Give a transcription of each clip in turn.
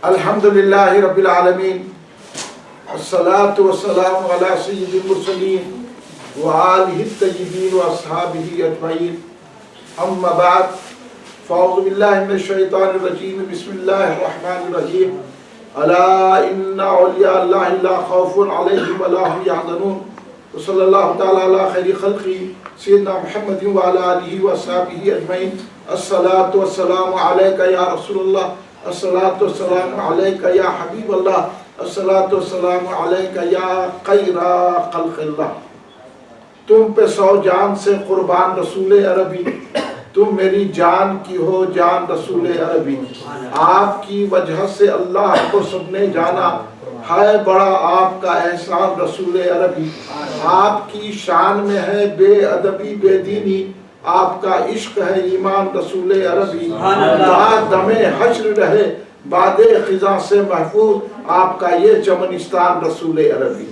الحمدللہ رب العالمین، الصلاة والسلام علی سید المرسلین وآلہ الطیبین واصحابہ اجمعین، اما بعد فاعوذ باللہ من الشیطان الرجیم، بسم اللہ الرحمن الرحیم، الا ان اولیاء اللہ لا خوف علیہم ولا هم یحزنون، وصلی اللہ تعالی علی خیر خلقہ سیدنا محمد وعلی آلہ واصحابہ اجمعین۔ الصلاة والسلام علیکہ یا رسول اللہ، الصلاة والسلام علیکہ یا حبیب اللہ، الصلاة والسلام علیکہ یا خیر خلق اللہ۔ تم پہ 100 جان سے قربان رسول عربی، تم میری جان کی ہو جان رسول عربی، آپ کی وجہ سے اللہ کو سب نے جانا، ہے بڑا آپ کا احسان رسول عربی، آپ کی شان میں ہے بے ادبی بے دینی، آپ کا عشق ہے ایمان رسول عربی، تا دم حشر رہے بعد خزاں سے محفوظ آپ کا یہ چمنستان رسول عربی۔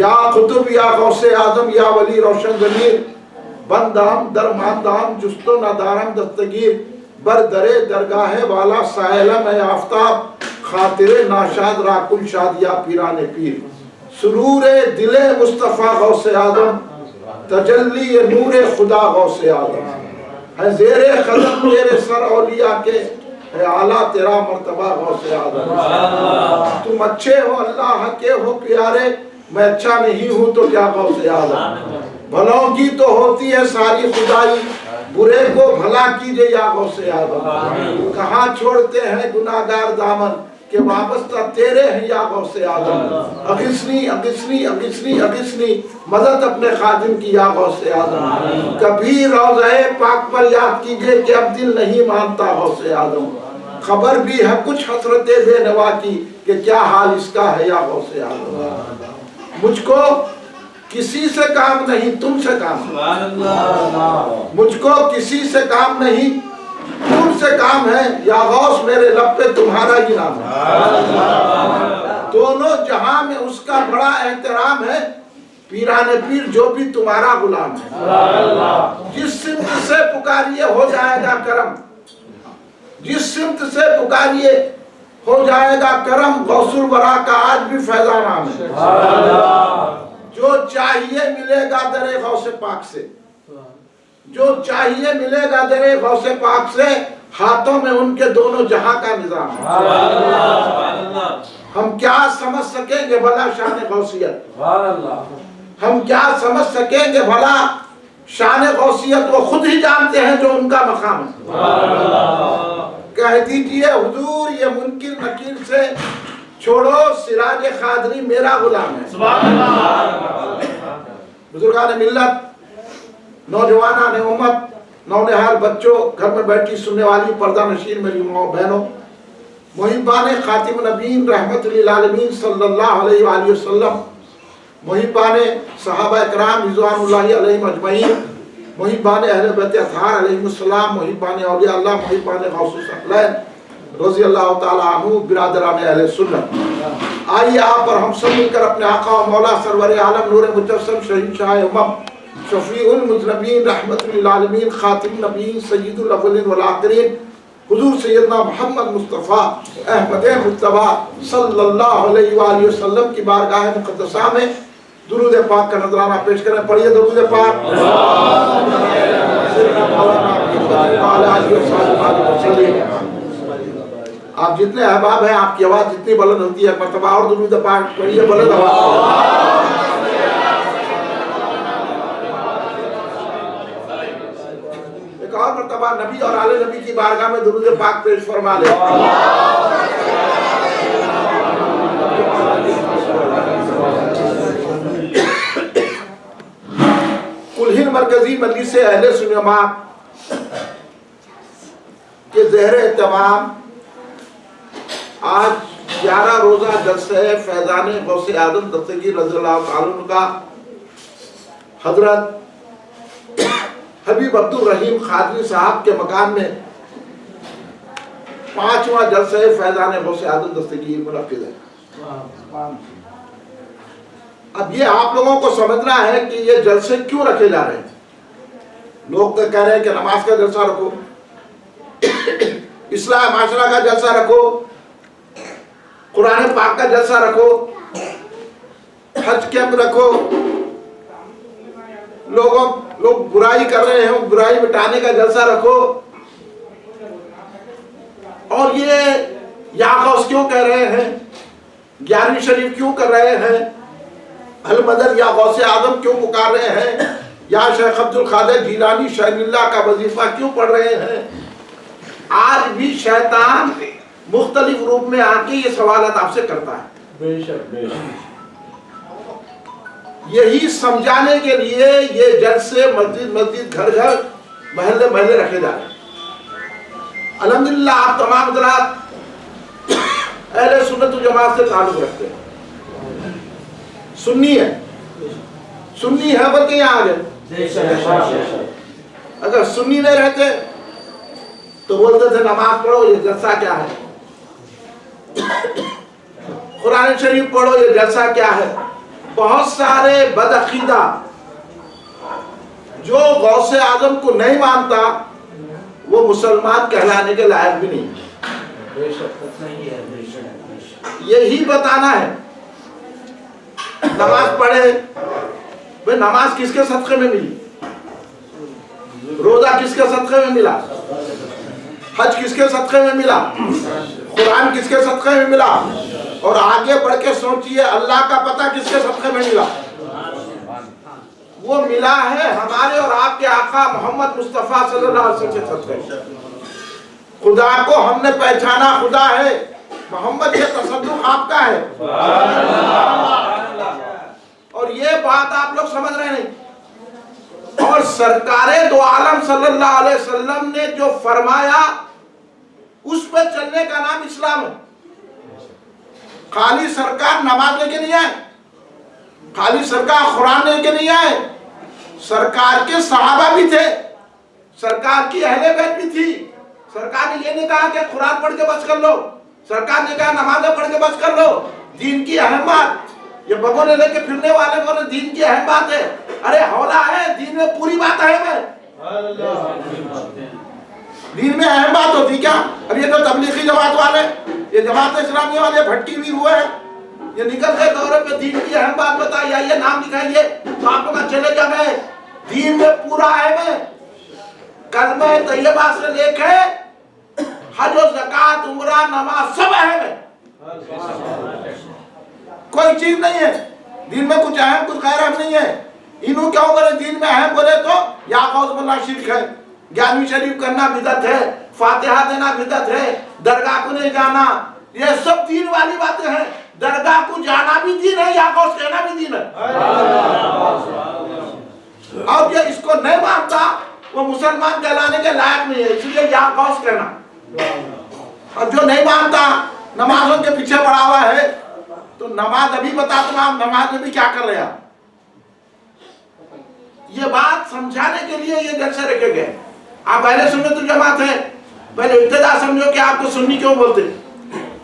یا قطب یا غوث اعظم یا ولی روشن ضمیر، بندام درماندام جست و ندارم دستگیر، بردرے درگاہ والا سائلم ہے آفتاب، خاطر ناشاد راکل شاد یا پیران پیر، سرور دل مصطفیٰ غوث اعظم، تجلی نور خدا غوث اعظم، ہے زیر قدم تیرے سر اولیاء کے، ہے اعلیٰ تیرا مرتبہ غوث اعظم۔ تم اچھے ہو اللہ کے ہو پیارے، میں اچھا نہیں ہوں تو کیا غوث اعظم، بھلوں کی تو ہوتی ہے ساری خدائی، برے کو بھلا کیجئے یا غوث اعظم، کہاں چھوڑتے ہیں گناہگار دامن کہ وابستہ تیرے ہیں یا غوث اعظم، اغثنی اغثنی اغثنی اغثنی، مدد اپنے خادم کی یا غوث اعظم، کبھی روضہ پاک پر یاد کیجئے کہ اب دل نہیں مانتا غوث اعظم، خبر بھی ہے کچھ حسرت بے نوا کی کہ کیا حال اس کا ہے یا غوث اعظم، مجھ کو کسی سے کام نہیں تم سے کام ہے، مجھ کو کسی سے کام نہیں تم سے کام ہے، یا غوث میرے لب پہ تمہارا ہی نام ہے، دونوں جہاں میں اس کا بڑا احترام ہے، پیران پیر جو بھی تمہارا غلام ہے، جس سمت سے پکاریے ہو جائے گا کرم، جس سمت سے پکاریے ہو جائے گا کرم، غوث الورا کا آج بھی فیضان عام ہے، جو چاہیے ملے گا در غوث پاک سے، جو چاہیے ملے گا در غوث پاک سے، ہاتھوں میں ان کے دونوں جہاں کا نظام ہے۔ ہم کیا سمجھ سکیں گے بھلا شان غوثیت، ہم کیا سمجھ سکیں گے بھلا شان غوثیت، وہ خود ہی جانتے ہیں جو ان کا مقام ہے۔ کہہ دیجئے حضور یہ منکر نکیر سے، چھوڑو سراج قادری میرا غلام ہے۔ بزرگان ملت، نوجوانان امت، نونہال بچوں، گھر میں بیٹھی سننے والی پردہ نشین میری ماں بہنوں، محبان خاتم نبیین رحمت للعالمین صلی اللہ علیہ وآلہ وسلم، محبان صحابہ اکرام رضوان اللہ علیہم اجمعین، محبان اہل بیت اطہار علیہم السلام، محبان اولیاء اللہ، محبان غوث الثقلین رضی اللہ تعالی عنہ، برادران اہل سنت، آئیے آپ اور ہم سب مل کر اپنے آقا و مولا سرور عالم نور مجسم شہنشاہ امم، شفیع المذنبین رحمت للعالمین، خاتم نبیین سید الاولین والآخرین، حضور سیدنا محمد مصطفیٰ احمد مجتبیٰ صلی اللہ علیہ وآلہ وسلم کی بارگاہ مقدسہ میں درود پاک کا نذرانہ پیش کریں۔ پڑھیے درود پاک۔ آپ جتنے احباب ہیں، آپ کی آواز جتنی بلند ہوتی ہے، مرتبہ اور درود پاک پڑھیے بلند آواز۔ ایک اور مرتبہ نبی اور آل نبی کی بارگاہ میں درود پاک پیش فرما لیں۔ کلہن مرکزی مجلس اہل سنت کے زہر اہتمام آج 11 روزہ جلسہ فیضان غوث اعظم دستگیر رضی اللہ تعالیٰ عنہ کا حضرت حبیب عبد الرحیم خادری صاحب کے مکان میں 5واں جلسہ فیضان غوث اعظم دستگیر منعقد ہے۔ اب یہ آپ لوگوں کو سمجھنا ہے کہ یہ جلسے کیوں رکھے جا رہے ہیں۔ لوگ تو کہہ رہے ہیں کہ نماز کا جلسہ رکھو، اصلاح معاشرہ کا جلسہ رکھو، قرآن پاک کا جلسہ رکھو، حج کیمپ رکھو، لوگ برائی کر رہے ہیں برائی مٹانے کا جلسہ رکھو. اور یہ یا غوث کیوں کہہ رہے ہیں، 11ویں شریف کیوں کر رہے ہیں، المدد یا غوث اعظم کیوں پکار رہے ہیں، یا شیخ عبد القادر جیلانی شاہین اللہ کا وظیفہ کیوں پڑھ رہے ہیں. آج بھی شیطان مختلف روپ میں آ کے یہ سوالات آپ سے کرتا ہے. بے شک بے شک. یہی سمجھانے کے لیے یہ جلسے مسجد مسجد گھر گھر محلے محلے رکھے جا رہے ہیں. الحمدللہ آپ تمام حضرات اہل سنت و جماعت سے تعلق رکھتے ہیں، سنی ہے، سنی ہے بلکہ یہاں آ گئے. اگر سنی نہیں رہتے تو بولتے تھے نماز پڑھو یہ جلسہ کیا ہے، قرآن شریف پڑھو یہ جلسہ کیا ہے. بہت سارے بدعقیدہ جو غوث اعظم کو نہیں مانتا وہ مسلمان کہلانے کے لائق بھی نہیں. یہی بتانا ہے. نماز پڑھے، بھئی نماز کس کے صدقے میں ملی، روزہ کس کے صدقے میں ملا، حج کس کے صدقے میں ملا، قرآن کس کے صدقے میں ملا، اور آگے بڑھ کے سوچئے اللہ کا پتہ کس کے صدقے میں ملا. وہ ملا ہے ہمارے اور آپ کے آقا محمد مصطفیٰ صلی اللہ علیہ وسلم کے صدقے. خدا کو ہم نے پہچانا خدا ہے، محمد یہ تصدق آپ کا ہے. اور یہ بات آپ لوگ سمجھ رہے نہیں. اور سرکار دو عالم صلی اللہ علیہ وسلم نے جو فرمایا اس پہ چلنے کا نام اسلام ہے. خالی سرکار نماز لے کے نہیں آئے، خالی سرکار قرآن لے کے نہیں آئے، سرکار کے صحابہ بھی تھے، سرکار کی اہل بیت بھی تھی. سرکار نے یہ نہیں کہا کہ قرآن پڑھ کے بس کر لو، سرکار نے کہا نمازیں پڑھ کے بس کر لو. دین کی اہم بات، یہ بگونے لے کے پھرنے والے بولے دین کی اہم بات ہے. ارے ہولا ہے، دین میں پوری بات اہم ہے. دین میں اہم بات ہوتی کیا؟ اب یہ تو تبلیغی جماعت والے، یہ جماعت اسلامی والے بھٹکی ہوئی ہوئے ہیں، یہ نکل گئے دورے پہ دین کی اہم بات بتائی، آئیے نام دکھائیے تو آپ لوگ چلے جا گئے. دین میں پورا اہم ہے. کلمہ طیبہ سے لے کے حج و زکوٰۃ عمرہ نماز سب اہم ہے. کوئی چیز نہیں ہے دین میں کچھ اہم کچھ غیر اہم نہیں ہے. انہوں کیوں بولے دین میں اہم بولے تو یا غوث باللہ شرک ہے، 11ویں شریف کرنا بدعت ہے، فاتحہ دینا بدعت ہے، درگاہ کو نہیں جانا، یہ سب دین والی باتیں ہیں. درگاہ کو جانا بھی دین ہے، یا غوث کہنا بھی دین ہے. اور یہ اس کو نہیں مانتا وہ مسلمان کہلانے کے لائق نہیں ہے، اس لیے یا غوث کہنا. اور جو نہیں مانتا نمازوں کے پیچھے پڑا ہوا ہے تو نماز ابھی بتاتا ہوں نماز میں بھی کیا کر رہے ہیں. یہ بات سمجھانے کے لیے یہ جلسے رکھے گئے. آپ اہل سنت الجماعت ہیں، پہلے ابتدا سمجھو کہ آپ کو سنی کیوں بولتے.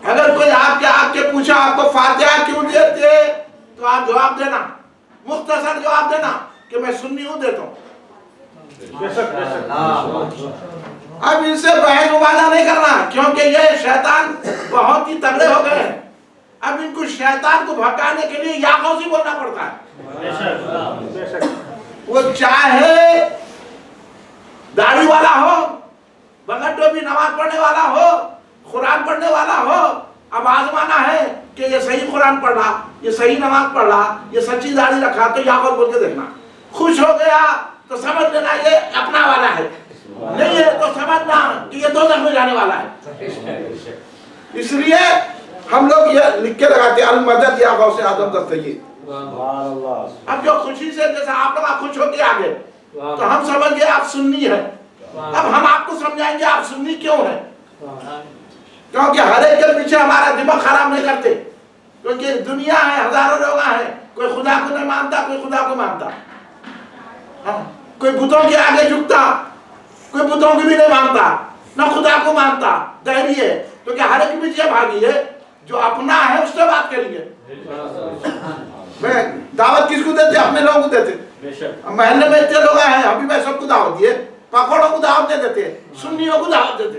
اگر کوئی آپ کے پوچھا آپ کو فاتحہ کیوں دیتے تو آپ جواب دینا، مختصر جواب دینا کہ میں سنی ہوں دیتا ہوں. اب ان سے بحث مباحثہ نہیں کرنا کیونکہ یہ شیطان بہت ہی تگڑے ہو گئے ہیں. اب ان کو شیطان کو بھگانے کے لیے یا غوثی بولنا پڑتا ہے. وہ چاہے داڑھی والا ہو، بغیر ٹوپی نماز پڑھنے والا ہو، قرآن پڑھنے والا ہو. اب آزمانا ہے کہ یہ صحیح قرآن پڑھ رہا، یہ صحیح نماز پڑھ رہا، یہ سچی داڑھی رکھا تو یا غوث بول کے دیکھنا. خوش ہو گیا تو سمجھ لینا یہ اپنا والا ہے، نہیں ہے تو سمجھنا کہ یہ دوزخ میں جانے والا ہے. اس لیے ہم لوگ یہ لکھ کے لگاتے ہیں المدد یا غوث اعظم دستگیر. اب جو خوشی سے جیسا آپ لوگ خوش ہو کے آگے تو ہم سمجھ گئے آپ سنی ہیں. اب ہم آپ کو سمجھائیں گے آپ سنی کیوں ہیں. کیونکہ ہر ایک کے پیچھے ہمارا دماغ خراب نہیں کرتے، کیونکہ دنیا ہے، ہزاروں لوگ ہیں، کوئی خدا کو نہیں مانتا، کوئی خدا کو مانتا، کوئی بتوں کے آگے جھکتا، کوئی بتوں کو بھی نہیں مانتا، نہ خدا کو مانتا. دہری ہے کیونکہ ہر ایک پیچھے بھاگی ہے. جو اپنا ہے اس سے بات کریں گے. میں دعوت کس کو دیتے؟ اپنے لوگوں کو دیتے. محلے میں اتنے لوگ ہیں ابھی میں سب کو دعوت دیے، پکوڑوں کو دعوت دے دیتے، سنیوں کو دعوت دیتے.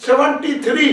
73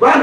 1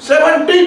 73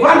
1।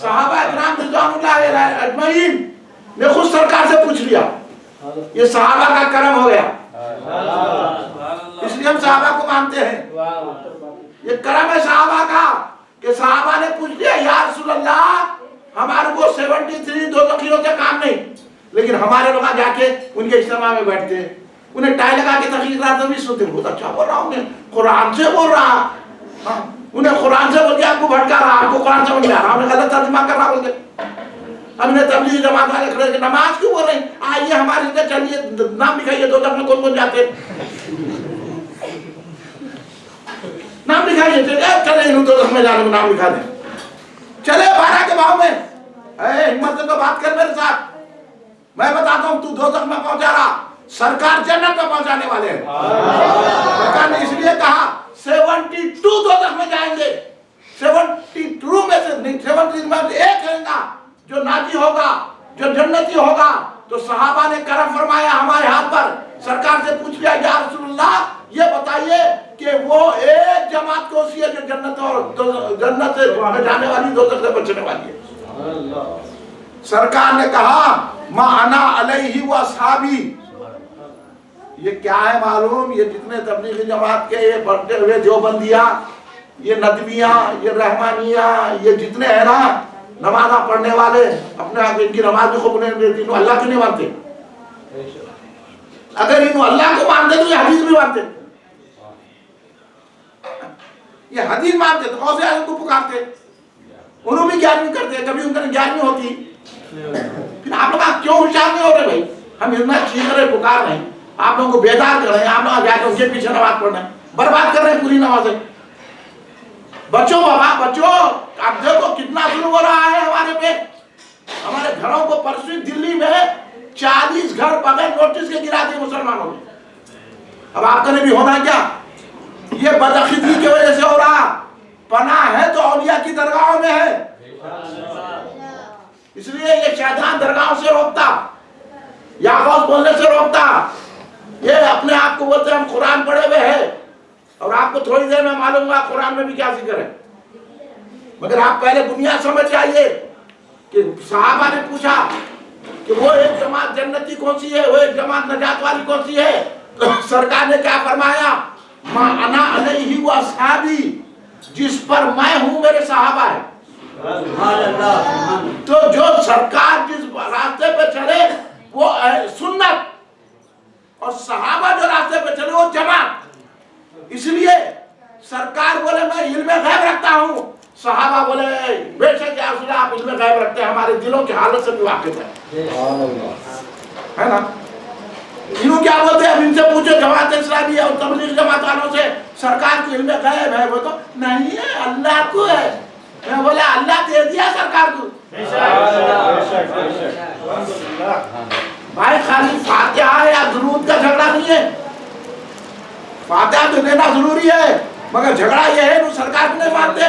صحابہ اکرام رضوان اللہ علیہ اجمعین نے خود سرکار سے پوچھ لیا. یہ صحابہ کا کرم ہو گیا. اس لیے ہم صحابہ کو مانتے ہیں. یہ کرم ہے صحابہ کا کہ صحابہ نے پوچھ لیا یا رسول اللہ ہمارے کو 73 دوزخیوں سے کام نہیں, لیکن ہمارے لوگ جا کے ان کے اجتماع میں بیٹھتے ہیں, انہیں ٹائی لگا کے تقریرات بھی سنتے ہیں. بہت اچھا بول رہا ہوں, قرآن سے بول رہا, انہیں قرآن سے بول کے آپ کو بھٹکا رہا, آپ کو قرآن سے بول رہا, ہمیں غلط ترجمہ کر رہا بول کے. ہم نے تبلیغ جماعت والے کھڑے کہ نماز کیوں بول رہے ہیں, آئیے ہمارے سے چلیے نام لکھائیے دوزخ میں کون کون جاتے, نام لکھائیے, چلے انہوں دوزخ میں جانے کو نام لکھا دیں, چلے 12 کے بھاؤ میں. ہمت سے تو بات کر میرے ساتھ, میں بتاتا ہوں تو دوزخ میں پہنچا رہا, سرکار جنت میں پہنچانے والے ہیں. سرکار نے اس لیے کہا 72 دوزخ میں جائیں گے, 72 میں سے نہیں, 73 میں سے ایک ہے گا جو ناجی ہوگا, جو جنتی ہوگا. تو صحابہ نے کرم فرمایا ہمارے ہاتھ پر, سرکار سے پوچھ لیا یا رسول اللہ یہ بتائیے کہ وہ ایک جماعت کون سی ہے جو جنت سے جانے والی, دوزخ سے بچنے والی ہے. سرکار نے کہا ما انا علیہ و اصحابی. یہ کیا ہے معلوم, یہ جتنے تبلیغی جماعت کے یہ بڑھتے ہوئے دیوبندیاں, یہ ندویاں, یہ رحمانیاں, یہ جتنے ہیں نا نمازہ پڑھنے والے, اپنے آپ ان کی نماز بھی خوب نہیں دیتی, انہوں اللہ کی نہیں مانتے. اگر انہوں اللہ کو مانتے تو یہ حدیث بھی مانتے, یہ حدیث مانتے تو کون سے آئے ان کو پکارتے, انہوں بھی 11ویں کرتے, کبھی ان کا 11ویں ہوتی. پھر آپ لوگ کیوں ہوشیار نہیں ہو رہے بھائی, ہم اتنا چیخ رہے پکار رہے ہیں, آپ لوگوں کو بیدار کر رہے ہیں, آپ لوگ جا کے ان کے پیچھے نماز پڑھ رہے ہیں, برباد کر رہے ہیں پوری نمازیں. بچوں بابا بچوں, اب دیکھو کتنا ظلم ہو رہا ہے ہمارے پہ. ہمارے گھروں کو پرسویں دلی میں 40 گھر بغیر نوٹس کے گرا دیے مسلمانوں نے. اب آپ کا نے بھی ہونا کیا, یہ بدعقیدگی کی وجہ سے ہو رہا. پناہ ہے تو اولیاء کی درگاہوں میں ہے, اس لیے یہ شیطان درگاہوں سے روکتا, یا غوث بولنے سے روکتا. یہ اپنے آپ کو بولتے ہیں ہم قرآن پڑھے ہوئے ہیں, اور آپ کو تھوڑی دیر میں معلوم ہوا قرآن میں بھی کیا ذکر ہے. مگر آپ پہلے بنیاد سمجھ جائیے کہ صحابہ نے پوچھا کہ وہ ایک جماعت جنتی کون سی ہے, وہ ایک جماعت نجات والی کون سی ہے. سرکار نے کیا فرمایا, ما انا علیہ و اصحابی, جس پر میں ہوں میرے صحابہ ہیں. تو جو سرکار جس راستے پہ چلے وہ سنت, اور صحابہ جو راستے پہ چلے وہ جماعت. اس لیے سرکار بولے میں علم غیب رکھتا ہوں, صحابہ بولے بے شک یا رسول اللہ آپ علم غیب رکھتے ہیں, ہمارے دلوں کی حالت سے بھی واقف ہے نا. انہوں کیا بولتے ہیں, اب ان سے پوچھو جماعت اسلامی اور تبلیغ جماعت والوں سے, سرکار کو علم غیب ہے, وہ تو نہیں ہے اللہ کو ہے. میں بولا اللہ دے دیا سرکار کو. بھائی خالی فاتحہ یا درود کا جھگڑا نہیں ہے, فاتحہ تو لینا ضروری ہے, مگر جھگڑا یہ ہے انہوں سرکار کو نہیں مانتے.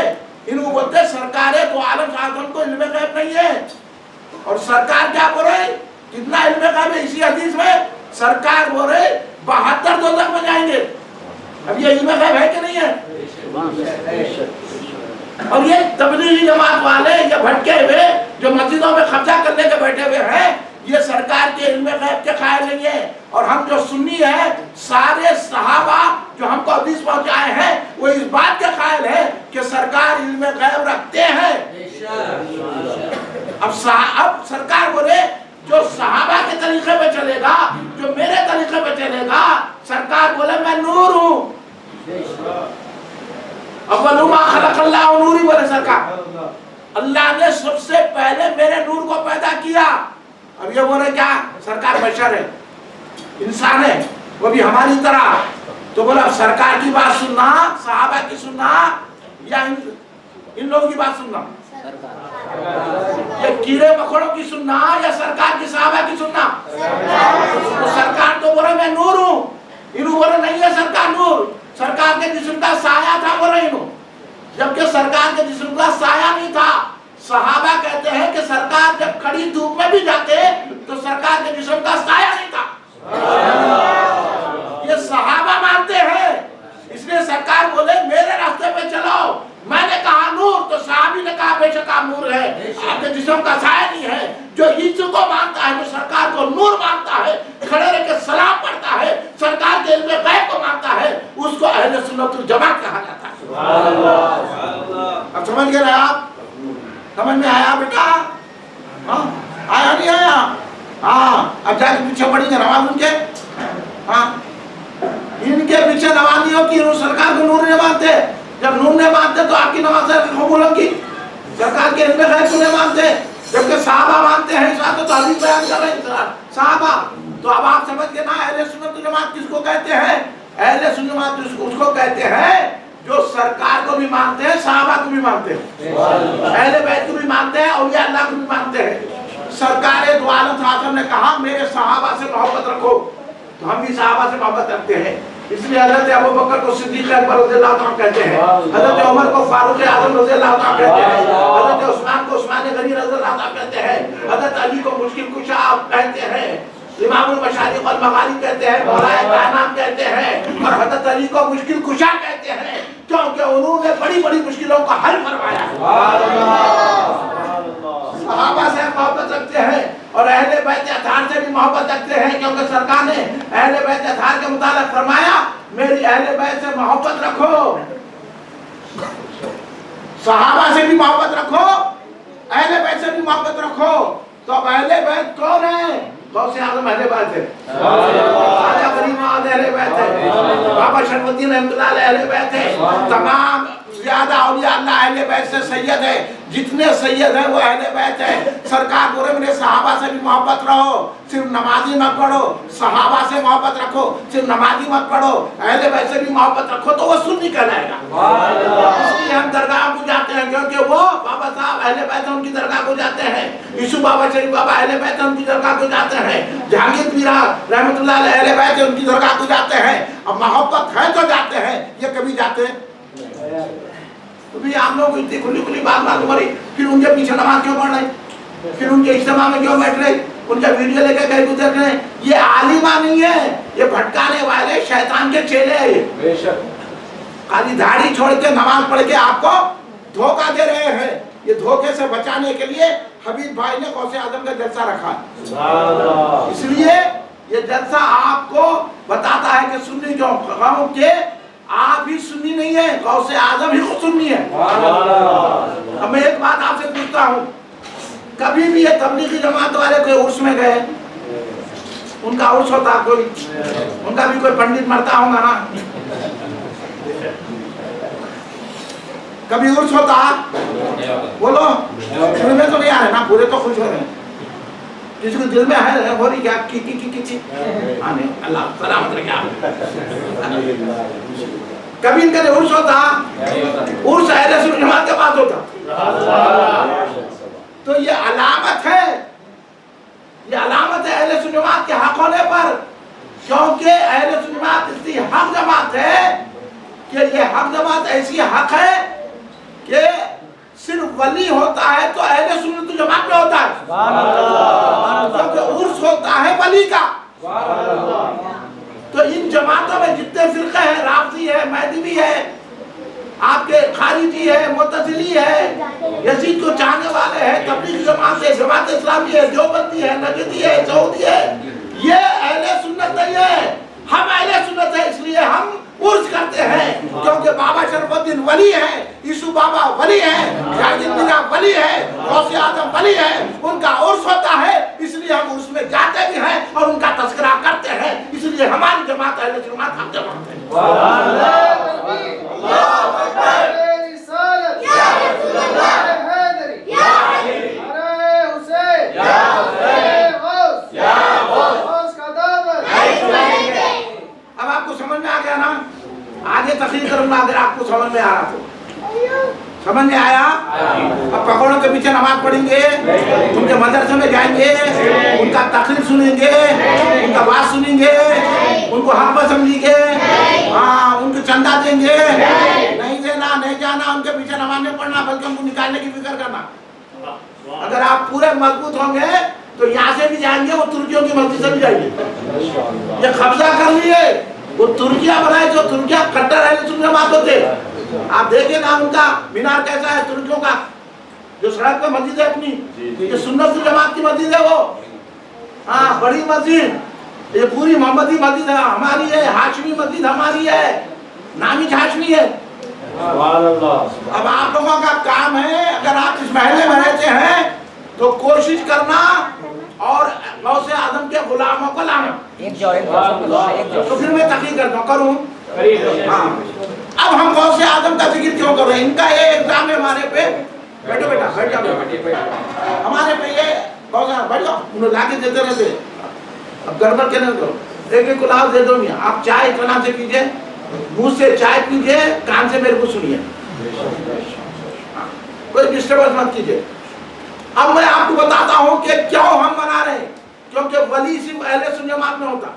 انہوں بولتے سرکار ہے تو عالم صاحب کو علم غیب نہیں ہے, اور سرکار کیا بول رہے, کتنا علم غیب ہے. اسی حدیث میں سرکار بول رہے 72 دوزخ میں جائیں گے. اب یہ علم غیب ہے کہ نہیں ہے. اور یہ تبلیغی جماعت والے یہ بھٹکے ہوئے جو مسجدوں میں قبضہ کرنے کے بیٹھے ہوئے ہیں, یہ سرکار کے علم غیب کے قائل نہیں ہے. اور ہم جو سنی ہیں سارے صحابہ جو ہم کو حدیث پہنچائے ہیں وہ اس بات کے قائل ہیں کہ سرکار علم غیب رکھتے ہیں. اب سرکار بولے جو صحابہ کے طریقے پہ چلے گا, جو میرے طریقے پہ چلے گا, سرکار بولے میں نور ہوں. اول ما خلق اللہ نوری بولے سرکار, اللہ نے سب سے پہلے میرے نور کو پیدا کیا. اب یہ بولے کیا سرکار بشر ہے, انسان ہے, وہ بھی ہماری طرح. تو بولا سرکار کی بات سننا, صحابہ کی سننا, یا ان لوگوں کی بات سننا, یہ کیڑے مکوڑوں کی سننا یا سرکار کی صحابہ کی سننا. تو سرکار تو بولے میں نور ہوں, انہوں بولے نہیں ہے سرکار نور, سرکار کے جسم کا سایہ تھا بولے انہوں, جبکہ سرکار کے جسم کا سایہ نہیں تھا. صحابہ کہتے ہیں کہ سرکار جب کھڑی دھوپ میں بھی جاتے تو سرکار کے جسم کا سایہ نہیں تھا. یہ صحابہ مانتے ہیں, اس لیے سرکار بولے میرے راستے پہ چلو. میں نے کہا نور تو صحابی نے کہا بے شک آپ نور ہے، آپ کے جسم کا سایہ نہیں ہے۔ جو عیسو کو مانتا ہے، جو سرکار کو نور مانتا ہے، کھڑے رہ کے سلام پڑھتا ہے، سرکار کے علم غیب کو مانتا ہے، اس کو اہل سنت والجماعت کہا جاتا ہے۔ اب سمجھ گئے آپ؟ سمجھ میں آیا بیٹا؟ ہاں آیا نہیں آیا؟ ہاں اب جا کے پیچھے پڑیں گے نماز ان کے، ہاں ان کے پیچھے نماز نہیں ہوتی، وہ سرکار کو نور نہیں مانتے۔ جب نور نہیں مانتے تو آپ کی نماز قبول ہوگی؟ سرکار کے علم غیب کو نہیں مانتے، جبکہ صحابہ مانتے ہیں۔ اس بات تو حدیث بیان کر رہے ہیں صحابہ۔ تو اب آپ سمجھ گئے نا اہل سنت والجماعت کس کو کہتے ہیں؟ اہل سنت والجماعت اس کو کہتے ہیں جو سرکار کو بھی مانتے ہیں، صحابہ کو بھی مانتے ہیں، اہل بیت کو بھی مانتے ہیں، اولیاء اللہ کو بھی مانتے ہیں۔ سرکار دو عالم صلی اللہ علیہ وسلم نے کہا میرے صحابہ سے محبت رکھو، تو ہم بھی صحابہ سے محبت رکھتے ہیں۔ اس لیے حضرت ابوبکر کو صدیق اکبر رضی اللہ عنہ کہتے ہیں، حضرت عمر کو فاروق اعظم رضی اللہ عنہ کہتے ہیں، حضرت عثمان کو عثمان غنی رضی اللہ عنہ کہتے ہیں، حضرت علی کو مشکل کشا کہتے ہیں، امام المشارق والمغارب کہتے ہیں، مولا کائنات کہتے ہیں، اور حضرت علی کو مشکل کشا کہتے ہیں، کیونکہ انہوں نے بڑی بڑی مشکلوں کا حل فرمایا ہے۔ صحابہ سے محبت رکھتے ہیں اور اہل بیت اطہار سے بھی محبت رکھتے ہیں، کیونکہ سرکار نے اہل بیت اطہار کے متعلق فرمایا میری اہل بیت سے محبت رکھو۔ صحابہ سے بھی محبت رکھو، اہل بیت سے بھی محبت رکھو۔ تو اب اہل بیت کون ہے؟ غوث اعظم اہل بیت ہے، خواجہ غریب نواز اہل بیت ہے، بابا شرف الدین رحمۃ اللہ علیہ اہل بیت ہے، تمام زیادہ اولیاء اللہ اہل بیت سے سید ہے، جتنے سید ہیں وہ اہل بیت ہے۔ سرکار بولے میرے صحابہ سے بھی محبت رہو، صرف نمازی مت پڑھو، صحابہ سے محبت رکھو، صرف نمازی مت پڑھو، اہل بیت سے بھی محبت رکھو، تو وہ سنی کہلائے گا۔ اس لیے ہم درگاہ کو جاتے ہیں، کیونکہ وہ بابا صاحب اہل بیت ہیں، ان کی درگاہ کو جاتے ہیں، یوسف بابا شریف بابا اہل بیت ہیں، ان کی درگاہ کو جاتے ہیں، جہانگیر پیرا رحمۃ اللہ علیہ اہل بیت ہیں، ان کی درگاہ کو جاتے ہیں۔ اب محبت ہے تو جاتے ہیں، یہ کبھی جاتے ہیں تو بھی آپ لوگ اتنی کھلی کھلی بات معلوم ہو رہی، پھر ان کے پیچھے نماز کیوں پڑھ رہے، پھر ان کے اجتماع میں کیوں بیٹھ رہے، ان کا ویڈیو لے کے کہیں گزر رہے ہیں؟ یہ عالمہ نہیں ہے، یہ بھٹکانے والے شیطان کے چیلے ہیں۔ بے شک خالی داڑھی چھوڑ کے نماز پڑھ کے آپ کو دھوکہ دے رہے ہیں۔ یہ دھوکے سے بچانے کے لیے حبیب بھائی نے غوث اعظم کا جلسہ رکھا، اس لیے یہ جلسہ آپ کو بتاتا ہے کہ سنی جو قوم کے آپ ہی سنی نہیں ہے، غوث اعظم ہی خود سنی ہے۔ اب میں ایک بات آپ سے پوچھتا ہوں، کبھی بھی یہ تبلیغی جماعت والے کوئی عرس میں گئے؟ ان کا عرس ہوتا کوئی، ان کا بھی کوئی پنڈت مرتا ہوگا نا، کبھی عرس ہوتا؟ بولو دل میں تو نہیں آ رہے نا، پورے تو خوش ہو رہے ہیں، جس کو دل میں ہے ہو رہی کیا کی اللہ سلامت رکھے آپ۔ کبھی ان کا عرس ہوتا؟ عرس اہل سنت جماعت کے پاس ہوتا۔ تو یہ علامت ہے، یہ علامت ہے اہل سنت جماعت کے حق ہونے پر، کیونکہ اہل سنت جماعت اس لیے حق جماعت ہے کہ یہ حق جماعت ایسی حق ہے کہ صرف ولی ہوتا ہے تو اہل سنت جماعت میں ہوتا ہے، کیونکہ عرس ہوتا ہے ولی کا۔ تو ان جماعتوں میں جتنے فرقے ہیں، رافضی ہے، مہدوی ہے، آپ کے خارجی ہے، معتزلی ہے، یزید کو چاہنے والے ہیں، تبلیغی جماعت ہے، جماعت اسلامی ہے، دیوبندی ہے، نجدی ہے، سعودی ہے، یہ اہل سنت نہیں ہے۔ ہم اہل سنت ہے، اس لیے ہم عرس کرتے ہیں، کیونکہ بابا شرف الدین ولی ہے، یوسف بابا ولی ہے، جہانگیر میرا ولی ہے، غوث اعظم ولی ہے، ان کا عرس ہوتا ہے، اس لیے ہم عرس میں جاتے بھی ہیں اور ان کا تذکرہ کرتے ہیں، اس لیے ہماری جماعت اہل جماعت ہم جماعت ہے۔ اب آپ کو سمجھ میں آ گیا نا؟ آگے تقریر کروں گا اگر آپ کو سمجھ میں آ رہا تو۔ سمجھ میں آیا؟ اب پکوڑوں کے پیچھے نماز پڑھیں گے، ان کے مدرسے میں جائیں گے، ان کا تقریر سنیں گے، ان کا بات سنیں گے، ان کو حق سمجھیں گے، ہاں ان کو چندہ دیں گے، نہیں دینا، نہیں جانا، ان کے پیچھے نماز نہیں پڑھنا، بلکہ ان کو نکالنے کی فکر کرنا۔ اگر آپ پورے مضبوط ہوں گے تو یہاں سے بھی جائیں گے، وہ ترکیوں کی مسجد سے بھی جائیں گے۔ یہ قبضہ کر لیے، وہ ترکیہ بنائے جو ترکیہ کٹر اہل سنت جماعت ہوتے، آپ دیکھیں نا ان کا مینار کیسا ہے ترکیوں کا، جو سڑک پہ مسجد ہے اپنی، یہ سنت جماعت کی مسجد ہے وہ، ہاں بڑی مسجد، یہ پوری محمدی مسجد ہماری ہے، ہاشمی مسجد ہماری ہے، نامی ہاشمی ہے۔ اب آپ لوگوں کا کام ہے، اگر آپ اس محلے میں رہتے ہیں تو کوشش کرنا اور غوث اعظم کے غلاموں کو لانا۔ تو پھر میں تحقیق کرتا ہوں، کروں؟ ہاں۔ اب ہم غوث اعظم کا ذکر کیوں کر رہے ہیں؟ ان کا یہ الزام ہے ہمارے پہ، بیٹھو بیٹا بیٹھ جاؤ، ہمارے پہ یہ غوث اعظم بیٹھ جاؤ، انہوں لا کے دیتے رہتے، اب گڑبڑ کے نہیں کرو، ایک ایک گلاس دے دو میاں، آپ چائے اطمینان سے پیجئے، منہ سے چائے پیجئے، کان سے میرے کو سنیے، کوئی ڈسٹربنس مت کیجئے۔ اب میں آپ کو بتاتا ہوں کہ کیوں ہم منا رہے ہیں، کیونکہ ولی صرف اہل سنت جماعت میں ہوتا۔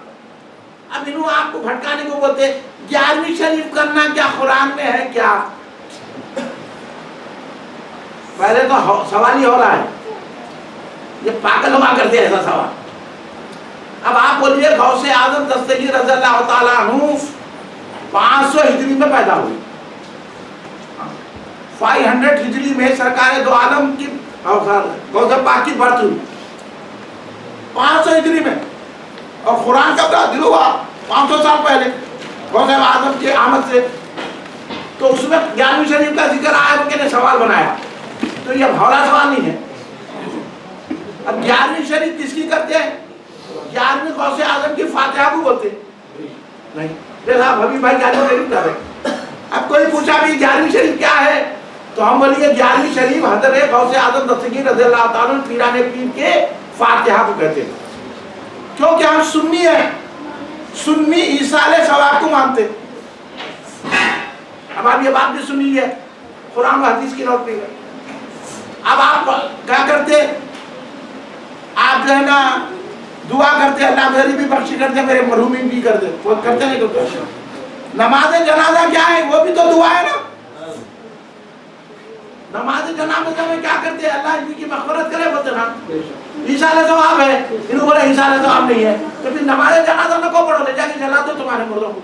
اب انہوں آپ کو بھٹکانے کو بولتے 11ویں شریف کرنا کیا قرآن میں ہے کیا؟ پہلے تو سوال ہی ہو رہا ہے، یہ پاگل ہوا کرتے ہیں ایسا سوال۔ اب آپ بولیے غوث اعظم دستگیر رضی اللہ تعالیٰ عنہ 500 ہجری میں پیدا ہوئی، 500 ہجری میں سرکار دو عالم کی غوث پاک کی برت ہوئی 500 ہجری میں، اور قرآن کب نازل ہوا؟ 500 سال پہلے غوث اعظم کی آمد سے۔ تو اس میں 11ویں شریف کا ذکر آیا، ان نے سوال بنایا، تو یہ بھولا سوال نہیں ہے۔ اب 11ویں شریف کس کی کرتے ہیں؟ 11ویں غوث اعظم کی فاتحہ کو بولتے نہیں، جیسا ابھی بھائی 11ویں شریف کر رہے۔ اب کوئی پوچھا بھی 11ویں شریف کیا ہے، تو ہم بولیے 11ویں شریف حضرت غوث اعظم دستگیر رضی اللہ تعالیٰ عنہ پیران پیر کے فاتحہ کو کہتے ہیں، کیونکہ ہم سنی ہیں، سنی ایصال ثواب کو مانتے۔ اب آپ یہ بات بھی سنی ہے، قرآن و حدیث کی نوٹ پہ۔ اب آپ کیا کرتے؟ آپ جو ہے نا دعا کرتے، اللہ میری بھی بخشی کرتے، میرے مرحومین بھی کرتے، وہ کرتے نہیں کرتے۔ نماز جنازہ کیا ہے؟ وہ بھی تو دعا ہے نا۔ نماز جنازہ میں کیا کرتے ہیں؟ اللہ ان کی مغفرت کرے بولتے نا، ایصال ثواب ہے، انہوں بولے ایصال ثواب نہیں ہے، تو پھر نماز جنازہ میں کو پڑھو، لے جا کے جلا دو تمہارے مردوں کو۔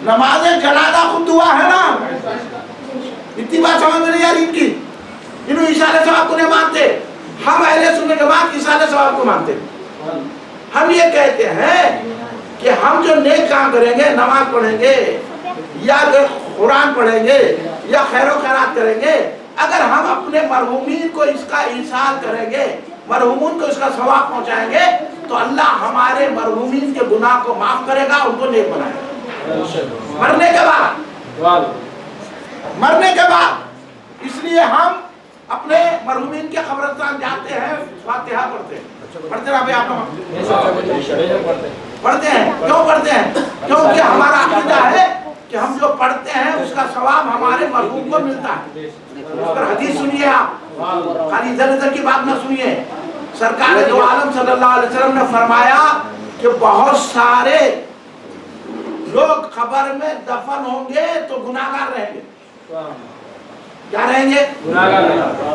نماز جنازہ خود دعا ہے نا، اتنی بات سمجھ میں نہیں آ رہی ان کی، انہوں ایصال ثواب کو نہیں مانتے، ہم اہل سنت جماعت ایصال ثواب کو مانتے۔ ہم یہ کہتے ہیں کہ ہم جو نیک کام کریں گے، نماز پڑھیں گے یا قرآن پڑھیں گے یا خیر و خیرات کریں گے، اگر ہم اپنے مرحومین کو اس کا ایصال کریں گے، مرحومین کو اس کا ثواب پہنچائیں گے، تو اللہ ہمارے مرحومین کے گناہ کو معاف کرے گا، ان کو نیک بنائے گا مرنے کے بعد۔ اس لیے ہم اپنے مرحومین کے قبرستان جاتے ہیں، فاتحہ پڑھتے ہیں، پڑھتے رہا بھائی آپ پڑھتے ہیں۔ کیوں پڑھتے ہیں؟ کیونکہ ہمارا عقیدہ ہے کہ ہم جو پڑھتے ہیں اس کا ثواب ہمارے مرحوم کو ملتا ہے۔ اس پر حدیث سنیے آپ، خالی ادھر ادھر کی بات نہ سنیے۔ سرکار دو عالم صلی اللہ علیہ وسلم نے فرمایا کہ بہت سارے لوگ قبر میں دفن ہوں گے تو گناہگار رہیں گے۔ کیا رہیں گے؟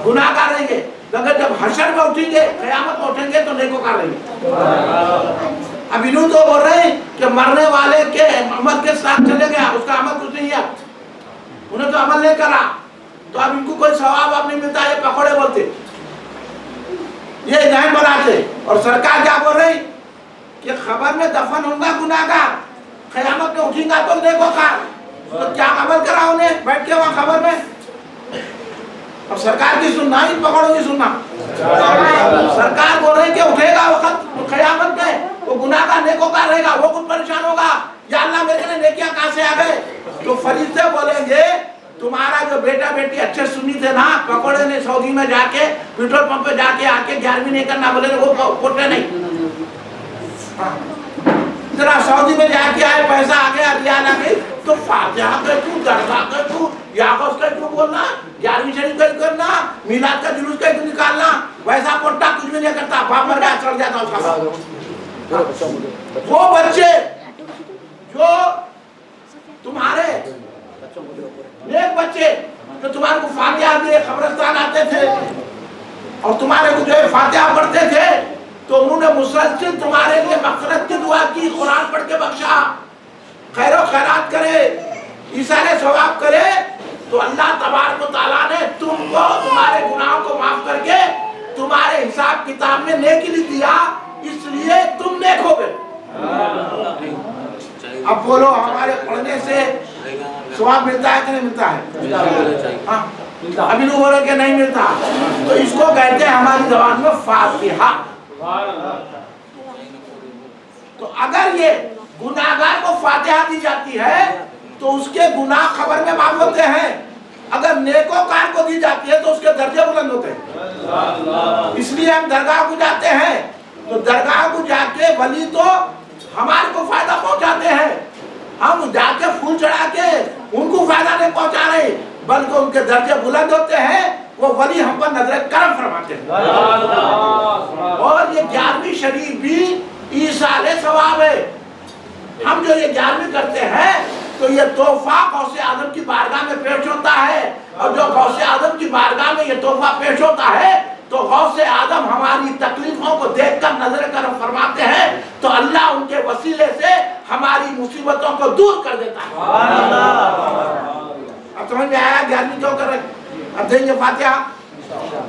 گناہگار رہیں گے، مگر جب حشر میں اٹھیں گے، قیامت میں اٹھیں گے تو نیکوکار رہیں گے۔ اب انہوں تو بول رہے ہیں کہ مرنے والے کے عمل کے ساتھ چلے گیا، اس کا عمل کچھ نہیں ہے، انہیں تو عمل نہیں کرا، تو اب ان کو کوئی ثواب اب نہیں ملتا، یہ پکوڑے بولتے، یہ ذہن بناتے۔ اور سرکار کیا بول رہی کہ خبر میں دفن ہوں گا گناہگار، قیامت میں اٹھیں گا تو نیکوکار، تو کیا عمل کرا انہیں بیٹھ کے وہاں خبر میں؟ اب سرکار کی سننا ہی پکڑوں کی سننا۔ سرکار بول رہے ہیں کہ اٹھے گا وقت قیامت میں، وہ گناہگار نیکوکار رہے گا، وہ خود پریشان ہوگا، یا اللہ میرے لیے نیکیاں کہاں سے آ گئے؟ تو فرشتے بولیں گے تمہارا جو بیٹا بیٹی اچھے سنی تھے نا، پکوڑے نے سعودی میں جا کے پیٹرول پمپ پہ جا کے آ کے 11ویں نہیں کرنا بولے وہ پوٹے نہیں، ذرا سعودی میں جا کے آئے، پیسہ آ گیا، ریال آ گئی، تو فاتحہ کا کیوں، درگاہ کا کیوں، یاغوث کا کیوں بولنا، 11ویں شریف کا کیوں کرنا، میلاد کا جلوس کا کیوں نکالنا؟ ویسا پوٹا کچھ بھی نہیں کرتا، باپ مر گیا چڑھ جاتا اس کا باپ۔ وہ بچے جو تمہارے نیک بچے جو تمہارے کو فاتحہ دیے، قبرستان آتے تھے اور تمہارے کو جو ہے فاتحہ پڑھتے تھے، تو انہوں نے مسلسل تمہارے لیے مغفرت کی دعا کی، قرآن پڑھ کے بخشا، خیر و خیرات کرے، ایصال ثواب کرے، تو اللہ تبارک و میں نیکی لکھ دیا اس لیے تم نیک ہو گئے. اب بولو ہمارے پڑھنے سے ثواب ملتا ہے کہ نہیں ملتا ہے؟ ہاں ابھی لوگ بولو کہ نہیں ملتا. تو اس کو کہتے ہیں ہماری زبان میں فاتحہ. تو اگر یہ گناہگار کو فاتحہ دی جاتی ہے تو اس کے گناہ خبر میں معاف ہوتے ہیں. اگر نیکوکار کو دی جاتی ہے تو اس کے درجے بلند ہوتے ہیں. اس لیے ہم درگاہ کو جاتے ہیں تو درگاہ کو جا کے ولی تو ہمارے کو فائدہ پہنچاتے ہیں. ہم جا کے پھول چڑھا کے ان کو فائدہ نہیں پہنچا رہے بلکہ ان کے درجے بلند ہوتے ہیں. وہ ولی ہم پر نظر کرم فرماتے ہیں. اور یہ 11ویں شریف بھی ایصال ثواب ہے. ہم جو یہ 11ویں کرتے ہیں تو یہ تحفہ غوث اعظم کی بارگاہ میں پیش ہوتا ہے. اور جو غوث اعظم کی بارگاہ میں یہ تحفہ پیش ہوتا ہے تو غوث اعظم ہماری تکلیفوں کو دیکھ کر نظر کرم فرماتے ہیں تو اللہ ان کے وسیلے سے ہماری مصیبتوں کو دور کر دیتا ہے. اب سمجھ میں آیا 11ویں کیوں کر رہے؟ اب دیں گے فاتحہ,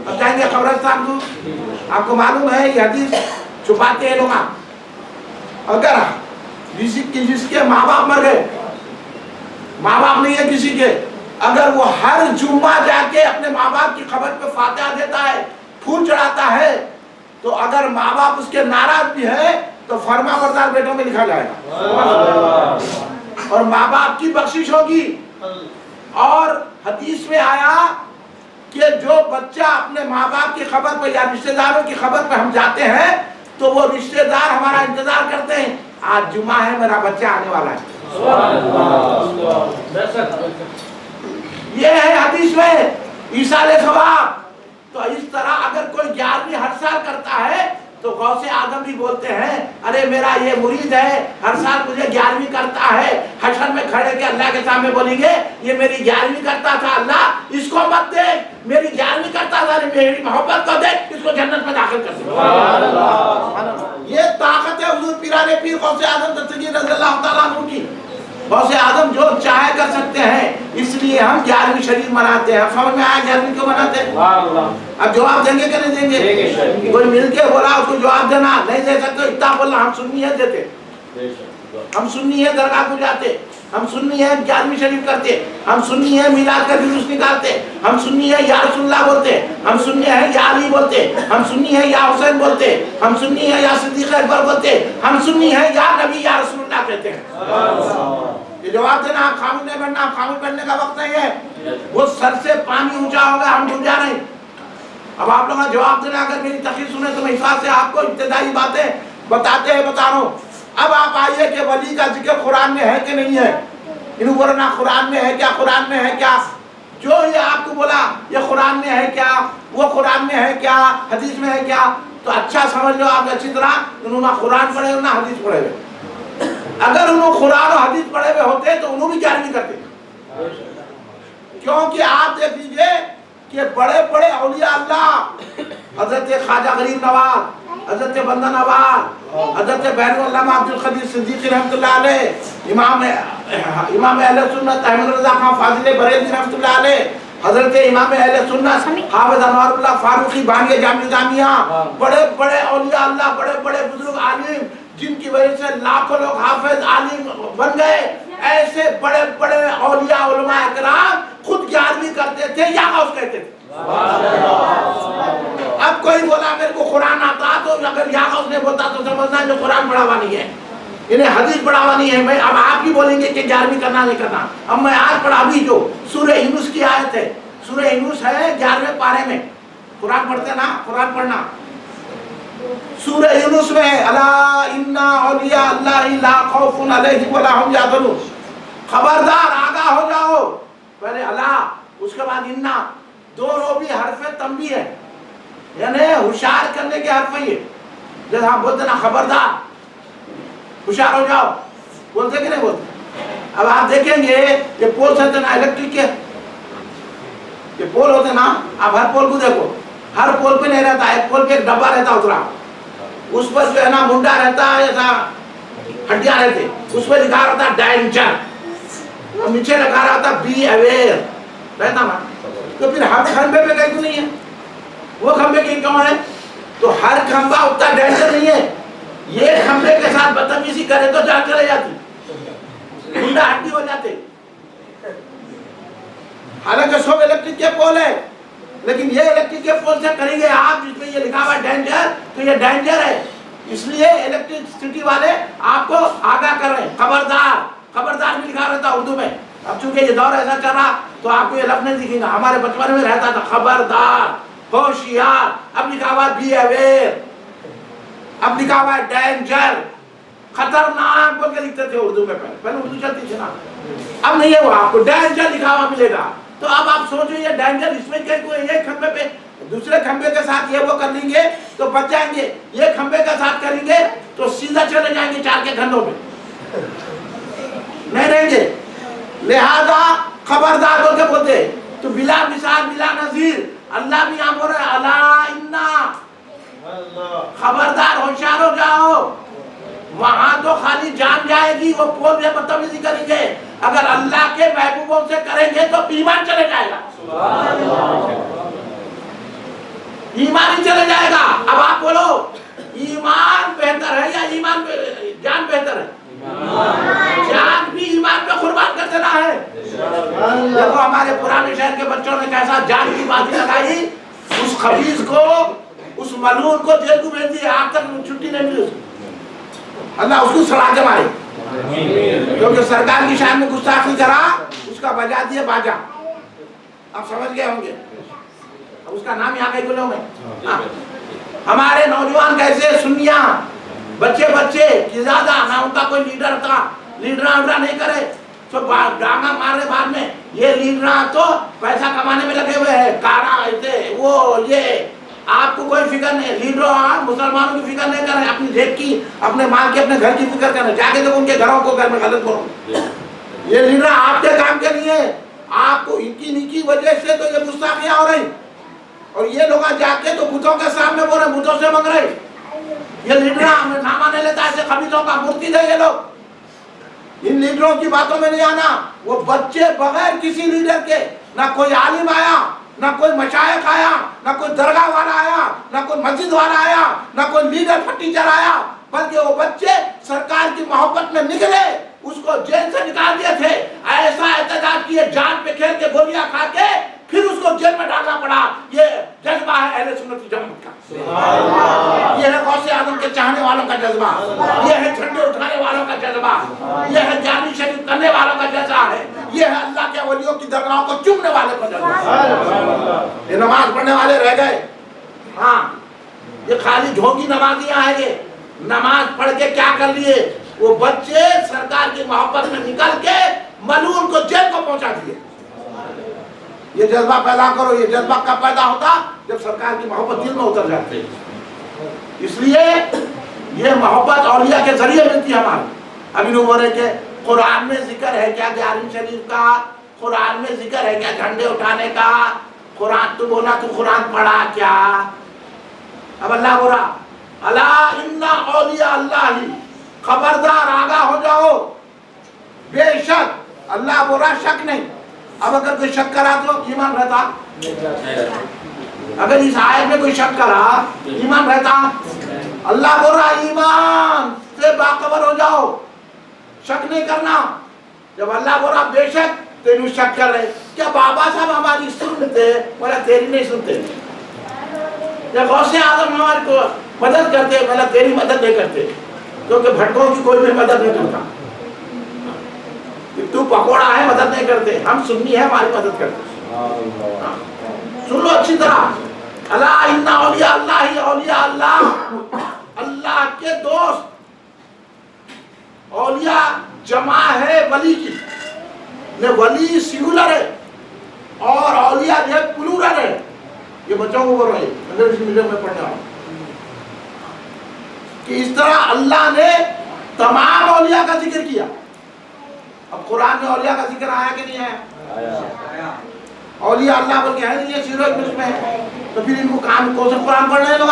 اب جائیں گے قبرستان کو. آپ کو معلوم ہے یہ حدیث چھپاتے ہیں لوگ. اگر جس کے ماں باپ مر گئے, ماں باپ نہیں ہے کسی کے, اگر وہ ہر جمعہ جا کے اپنے ماں باپ کی قبر پہ فاتحہ دیتا ہے, پھول چڑھاتا ہے, تو اگر ماں باپ اس کے ناراض بھی ہے تو فرما بردار بیٹوں میں لکھا جائے گا اور ماں باپ کی بخشش ہوگی. اور حدیث میں آیا کہ جو بچہ اپنے ماں باپ کی خبر پہ یا رشتہ داروں کی خبر پہ ہم جاتے ہیں تو وہ رشتہ دار ہمارا انتظار کرتے ہیں, آج جمعہ ہے میرا بچہ آنے والا ہے. یہ ہے حدیث میں ایصال ثواب. تو اس طرح اگر کوئی 11ویں ہر سال کرتا ہے تو غوث اعظم بھی بولتے ہیں ارے میرا یہ مرید ہے ہر سال مجھے 11ویں کرتا ہے. حشر میں کھڑے کے اللہ کے سامنے بولیں گے یہ میری 11ویں کرتا تھا, اللہ اس کو مت دے, میری 11ویں کرتا تھا, میری محبت کو دے, اس کو جنت میں داخل کر دے. یہ طاقت ہے حضور پیران پیر غوث اعظم دستگیر رضی اللہ تعالیٰ عنہ کی. غوث اعظم جو چاہے کر سکتے ہیں, اس لیے ہم 11ویں شریف مناتے ہیں. سمجھ میں آیا 11ویں کیوں مناتے ہیں؟ اب جواب دیں گے کہ نہیں دیں گے؟ کوئی مل کے بولا اس کو جواب دینا نہیں دے سکتے, اتنا بولنا ہم سنی ہے دیتے, ہم سنی ہے درگاہ کو جاتے, ہم سنی ہے 11ویں شریف کرتے, ہم سنی ہے میلاد کا جلوس نکالتے, ہم سنی ہے یا رسول اللہ بولتے, ہم سنی ہے یا علی بولتے, ہم سنی ہے یا حسین بولتے, ہم سنی ہے یا صدیق اکبر بولتے, ہم سنی ہے یا نبی یا رسول اللہ کہتے ہیں. یہ جواب دینا, آپ خاموش نہیں بننا, آپ خاموش بننے کا وقت نہیں ہے. وہ سر سے پانی اونچا ہوگا, ہم ڈوب جا رہے ہیں. اب آپ لوگوں نے جواب دینا, اگر میری تقریر سنیں تو میں حساب سے آپ کو ابتدائی باتیں بتاتے ہیں بتا رہا ہوں. اب آپ آئیے کہ ولی کا ذکر قرآن میں ہے کہ نہیں ہے. انہوں بولنا قرآن میں ہے کیا, قرآن میں ہے کیا, جو یہ آپ کو بولا یہ قرآن میں ہے کیا, وہ قرآن میں ہے کیا, حدیث میں ہے کیا, تو اچھا سمجھ لو آپ اچھی طرح انہوں نہ قرآن پڑھے نہ حدیث پڑھے ہوئے. اگر انہوں قرآن و حدیث پڑھے ہوئے ہوتے تو انہوں بھی 11ویں کرتے. کیونکہ آپ دیکھ لیجئے کہ بڑے بڑے اولیاء اللہ, حضرت خواجہ غریب نواز, حضرت بندہ نواز, حضرت بحر علامہ عبد القدیر صدیقی رحمۃ اللہ علیہ, امام اہل سنت احمد رضا خان فاضل بریلوی رحمۃ اللہ علیہ, حضرت امام اہل سنت حافظ انوار اللہ فاروقی بانی جامع نظامیہ, بڑے بڑے اولیاء اللہ, بڑے بڑے بزرگ عالم جن کی وجہ سے لاکھوں لوگ حافظ عالم بن گئے. ایسے بڑے بڑے اولیاء علماء اکرام خود 11ویں کرتے تھے یا غوث کہتے تھے. اب کوئی بولا میرے کو قرآن آتا تو اگر یا غوث نے بولتا تو سمجھنا جو قرآن پڑھا ہوا نہیں ہے, انہیں حدیث پڑھا ہوا نہیں ہے. میں اب آپ ہی بولیں گے کہ 11ویں کرنا نہیں کرنا. اب میں آج پڑھا بھی جو سورہ یونس کی آیت ہے, سورہ یونس ہے 11ویں پارے میں, قرآن پڑھتے نا, قرآن پڑھنا. سورہ یونس میں الا ان اولیاء اللہ لا خوف علیہم ولا هم یحزنون, خبردار آگاہ ہو جاؤ. پہلے اللہ, اس کے بعد انا, دونوں بھی حرف تنبیہ ہے, یعنی ہوشیار کرنے کے حرف یہ. جیسے ہم بولتے نا خبردار, ہوشیار ہو جاؤ, بولتے کہ نہیں بولتے. اب آپ دیکھیں گے یہ پول سے نا الیکٹرک کے, یہ پول ہوتے نا, آپ ہر پول کو دیکھو, ہر پول پہ نہیں رہتا, ایک پول پہ ایک ڈبہ رہتا اترا, اس پر جو ہے نا منڈا رہتا ہے, ایسا ہڈیاں رہتے, اس پہ لکھا رہتا ڈینجر, اور نیچے لکھا رہتا بی اویئر رہتا نا. تو پھر ہر کھمبے پہ کہیں تو نہیں ہے, وہ کھمبے کی کون ہے, تو ہر کھمبا اتنا ڈینجر نہیں ہے. یہ کھمبے کے ساتھ بدتمیزی کرے تو جان چلے جاتی, گنڈا ہڈی ہو جاتے. حالانکہ سب الیکٹرک کے پول ہے, لیکن یہ الیکٹرک کے پول سے کریں گے آپ جس میں یہ لکھا ہوا ڈینجر, تو یہ ڈینجر ہے. اس لیے الیکٹرسٹی والے آپ کو آگاہ کر رہے ہیں, خبردار. خبردار بھی لکھا رہتا اردو میں. اب چونکہ یہ دور ایسا چل رہا تو آپ کو یہ لفظ نہیں دکھیں گا. ہمارے بچپن میں رہتا تھا خبردار, ہوشیار. اب لکھا ہوا بی اویئر, اب لکھا ہوا ہے ڈینجر, خطرناک بول کے لکھتے تھے اردو میں. پہلے اردو چلتی تھی نا, اب نہیں ہے. وہ آپ کو ڈینجر لکھا ہوا ملے گا. تو اب آپ سوچو یہ ڈینجر اس میں یہ کھمبے پہ دوسرے کھمبے کے ساتھ یہ وہ کر لیں گے تو بچ جائیں گے, یہ کھمبے کے ساتھ کریں گے تو سیدھا چلے جائیں گے 4 کے گھنٹوں میں, نہیں رہیں گے. لہذا خبردار بول کے بولتے. تو بلا مثال بلا نظیر اللہ بھی یہاں بول رہا ہے الا انا, خبردار ہوشیار ہو جاؤ. وہاں تو خالی جان جائے گی, وہ پول بھی بدتمیزی کریں گے. اگر اللہ کے محبوبوں سے کریں گے تو ایمان چلے جائے گا, ایمان ہی چلے جائے گا. اب آپ بولو ایمان بہتر ہے یا ایمان جان بہتر ہے؟ جان بھی ایمان پہ قربان کر دینا ہے. دیکھو ہمارے پرانے شہر کے بچوں نے کیسا جان کی بازی لگائی. اس خبیث کو, اس ملعون کو جیل کو بھیج دیا, آج تک چھٹی نہیں ملی اس کو. اللہ اس کو سڑا کے مارے, کیونکہ سرکار کی شان میں گستاخی کرا, اس کا بجا دیا باجا. آپ سمجھ گئے ہوں گے, اس کا نام یہاں کے گلوں میں. ہمارے نوجوان کیسے سنیاں بچے کی زیادہ نہ ان کا کوئی لیڈر تھا, لیڈر نہیں کرے تو ڈانگا مارے بعد میں. یہ لیڈر تو پیسہ کمانے میں لگے ہوئے ہیں, کارا ایسے وہ یہ. آپ کو کوئی فکر نہیں. لیڈر مسلمانوں کی فکر نہیں کر رہے, اپنی جیب کی, اپنے مال کی, اپنے گھر کی فکر کر رہے. جا کے دیکھو ان کے گھروں کو, گھر میں غلط کرو. یہ لیڈر آپ کے کام کے لیے, آپ کو ان کی وجہ سے تو یہ گستاخیاں ہو رہی. اور یہ لوگ جا کے تو بتوں کے سامنے بول رہے, بتوں سے مانگ رہے. یہ لیڈر ہمیں نامہ نہیں لیتا, ایسے خبیثوں کا مورتی ہے یہ لوگ. ان لیڈروں کی باتوں میں نہیں آنا. وہ بچے بغیر کسی لیڈر کے, نہ کوئی عالم آیا, نہ کوئی مشائخ آیا, نہ کوئی درگاہ والا آیا, نہ کوئی مسجد والا آیا, نہ کوئی لیڈر ٹیچر آیا, بلکہ وہ بچے سرکار کی محبت میں نکلے. اس کو جیل سے نکال دیے تھے, ایسا احتجاج کیے, جان پہ کھیل کے گولیاں کھا کے پھر اس کو جیل میں ڈالنا پڑا. یہ جذبہ ہے اہل سنت جماعت کا. یہ ہے غوث اعظم کے چاہنے والوں کا جذبہ, یہ ہے جھنڈے اٹھانے والوں کا جذبہ, یہ ہے جانی شریف کرنے والوں کا جذبہ ہے, یہ ہے اللہ کے ولیوں کی درگاہوں کو چومنے والے کا جذبہ. یہ نماز پڑھنے والے رہ گئے, ہاں یہ خالی ڈھونگی نمازیاں ہیں. یہ نماز پڑھ کے کیا کر لیے, وہ بچے سرکار کی محبت میں نکل کے ملعون کو جیل کو پہنچا دیے. یہ جذبہ پیدا کرو. یہ جذبہ کب پیدا ہوتا, جب سرکار کی محبت دل میں اتر جاتی ہے. اس لیے یہ محبت اولیاء کے ذریعے ملتی ہے ہماری. ابھی لوگ بول رہے کہ قرآن میں ذکر ہے کیا 11ویں شریف کا, قرآن میں ذکر ہے کیا جھنڈے اٹھانے کا. قرآن تو بولا, تو قرآن پڑھا کیا؟ اب اللہ بول رہا الا ان اولیاء اللہ, خبردار آگاہ ہو جاؤ, بے شک اللہ بول رہا شک نہیں. اب اگر کوئی شک کرا تو ایمان رہتا, اگر اس آیت میں کوئی شک کرا ایمان رہتا. اللہ بول رہا ایمان سے باخبر ہو جاؤ, شک نہیں کرنا. جب اللہ بول رہا بے شک تو انہوں شک کر رہے. کیا بابا صاحب ہماری سنتے, بولا تیری نہیں سنتے. جب غوث اعظم ہماری کو مدد کرتے, بولا تیری مدد نہیں کرتے, کیونکہ بھٹکوں کی کوئی بھی مدد نہیں کرتا. تو پکوڑا ہے مدد نہیں کرتے, ہم سنی ہے ہماری مدد کرتے. سن لو اچھی طرح, الا ان اولیاء اللہ, اولیاء اللہ اللہ کے دوست. اولیاء جمع ہے ولی کی, ولی سنگولر ہے اور اولیاء جو ہے پلورل ہے. یہ بچوں کو بول رہے ہیں انگریزی میڈیم میں پڑھنے والا کہ اس طرح اللہ نے تمام اولیاء کا ذکر کیا. اب قرآن میں اولیاء کا ذکر آیا کہ نہیں آیا؟ اولیاء اللہ بول کے ہے نہیں, یہ سیرت میں اس میں ہے. تو پھر ان کو کام کون سے قرآن پڑھ رہے ہیں لوگ,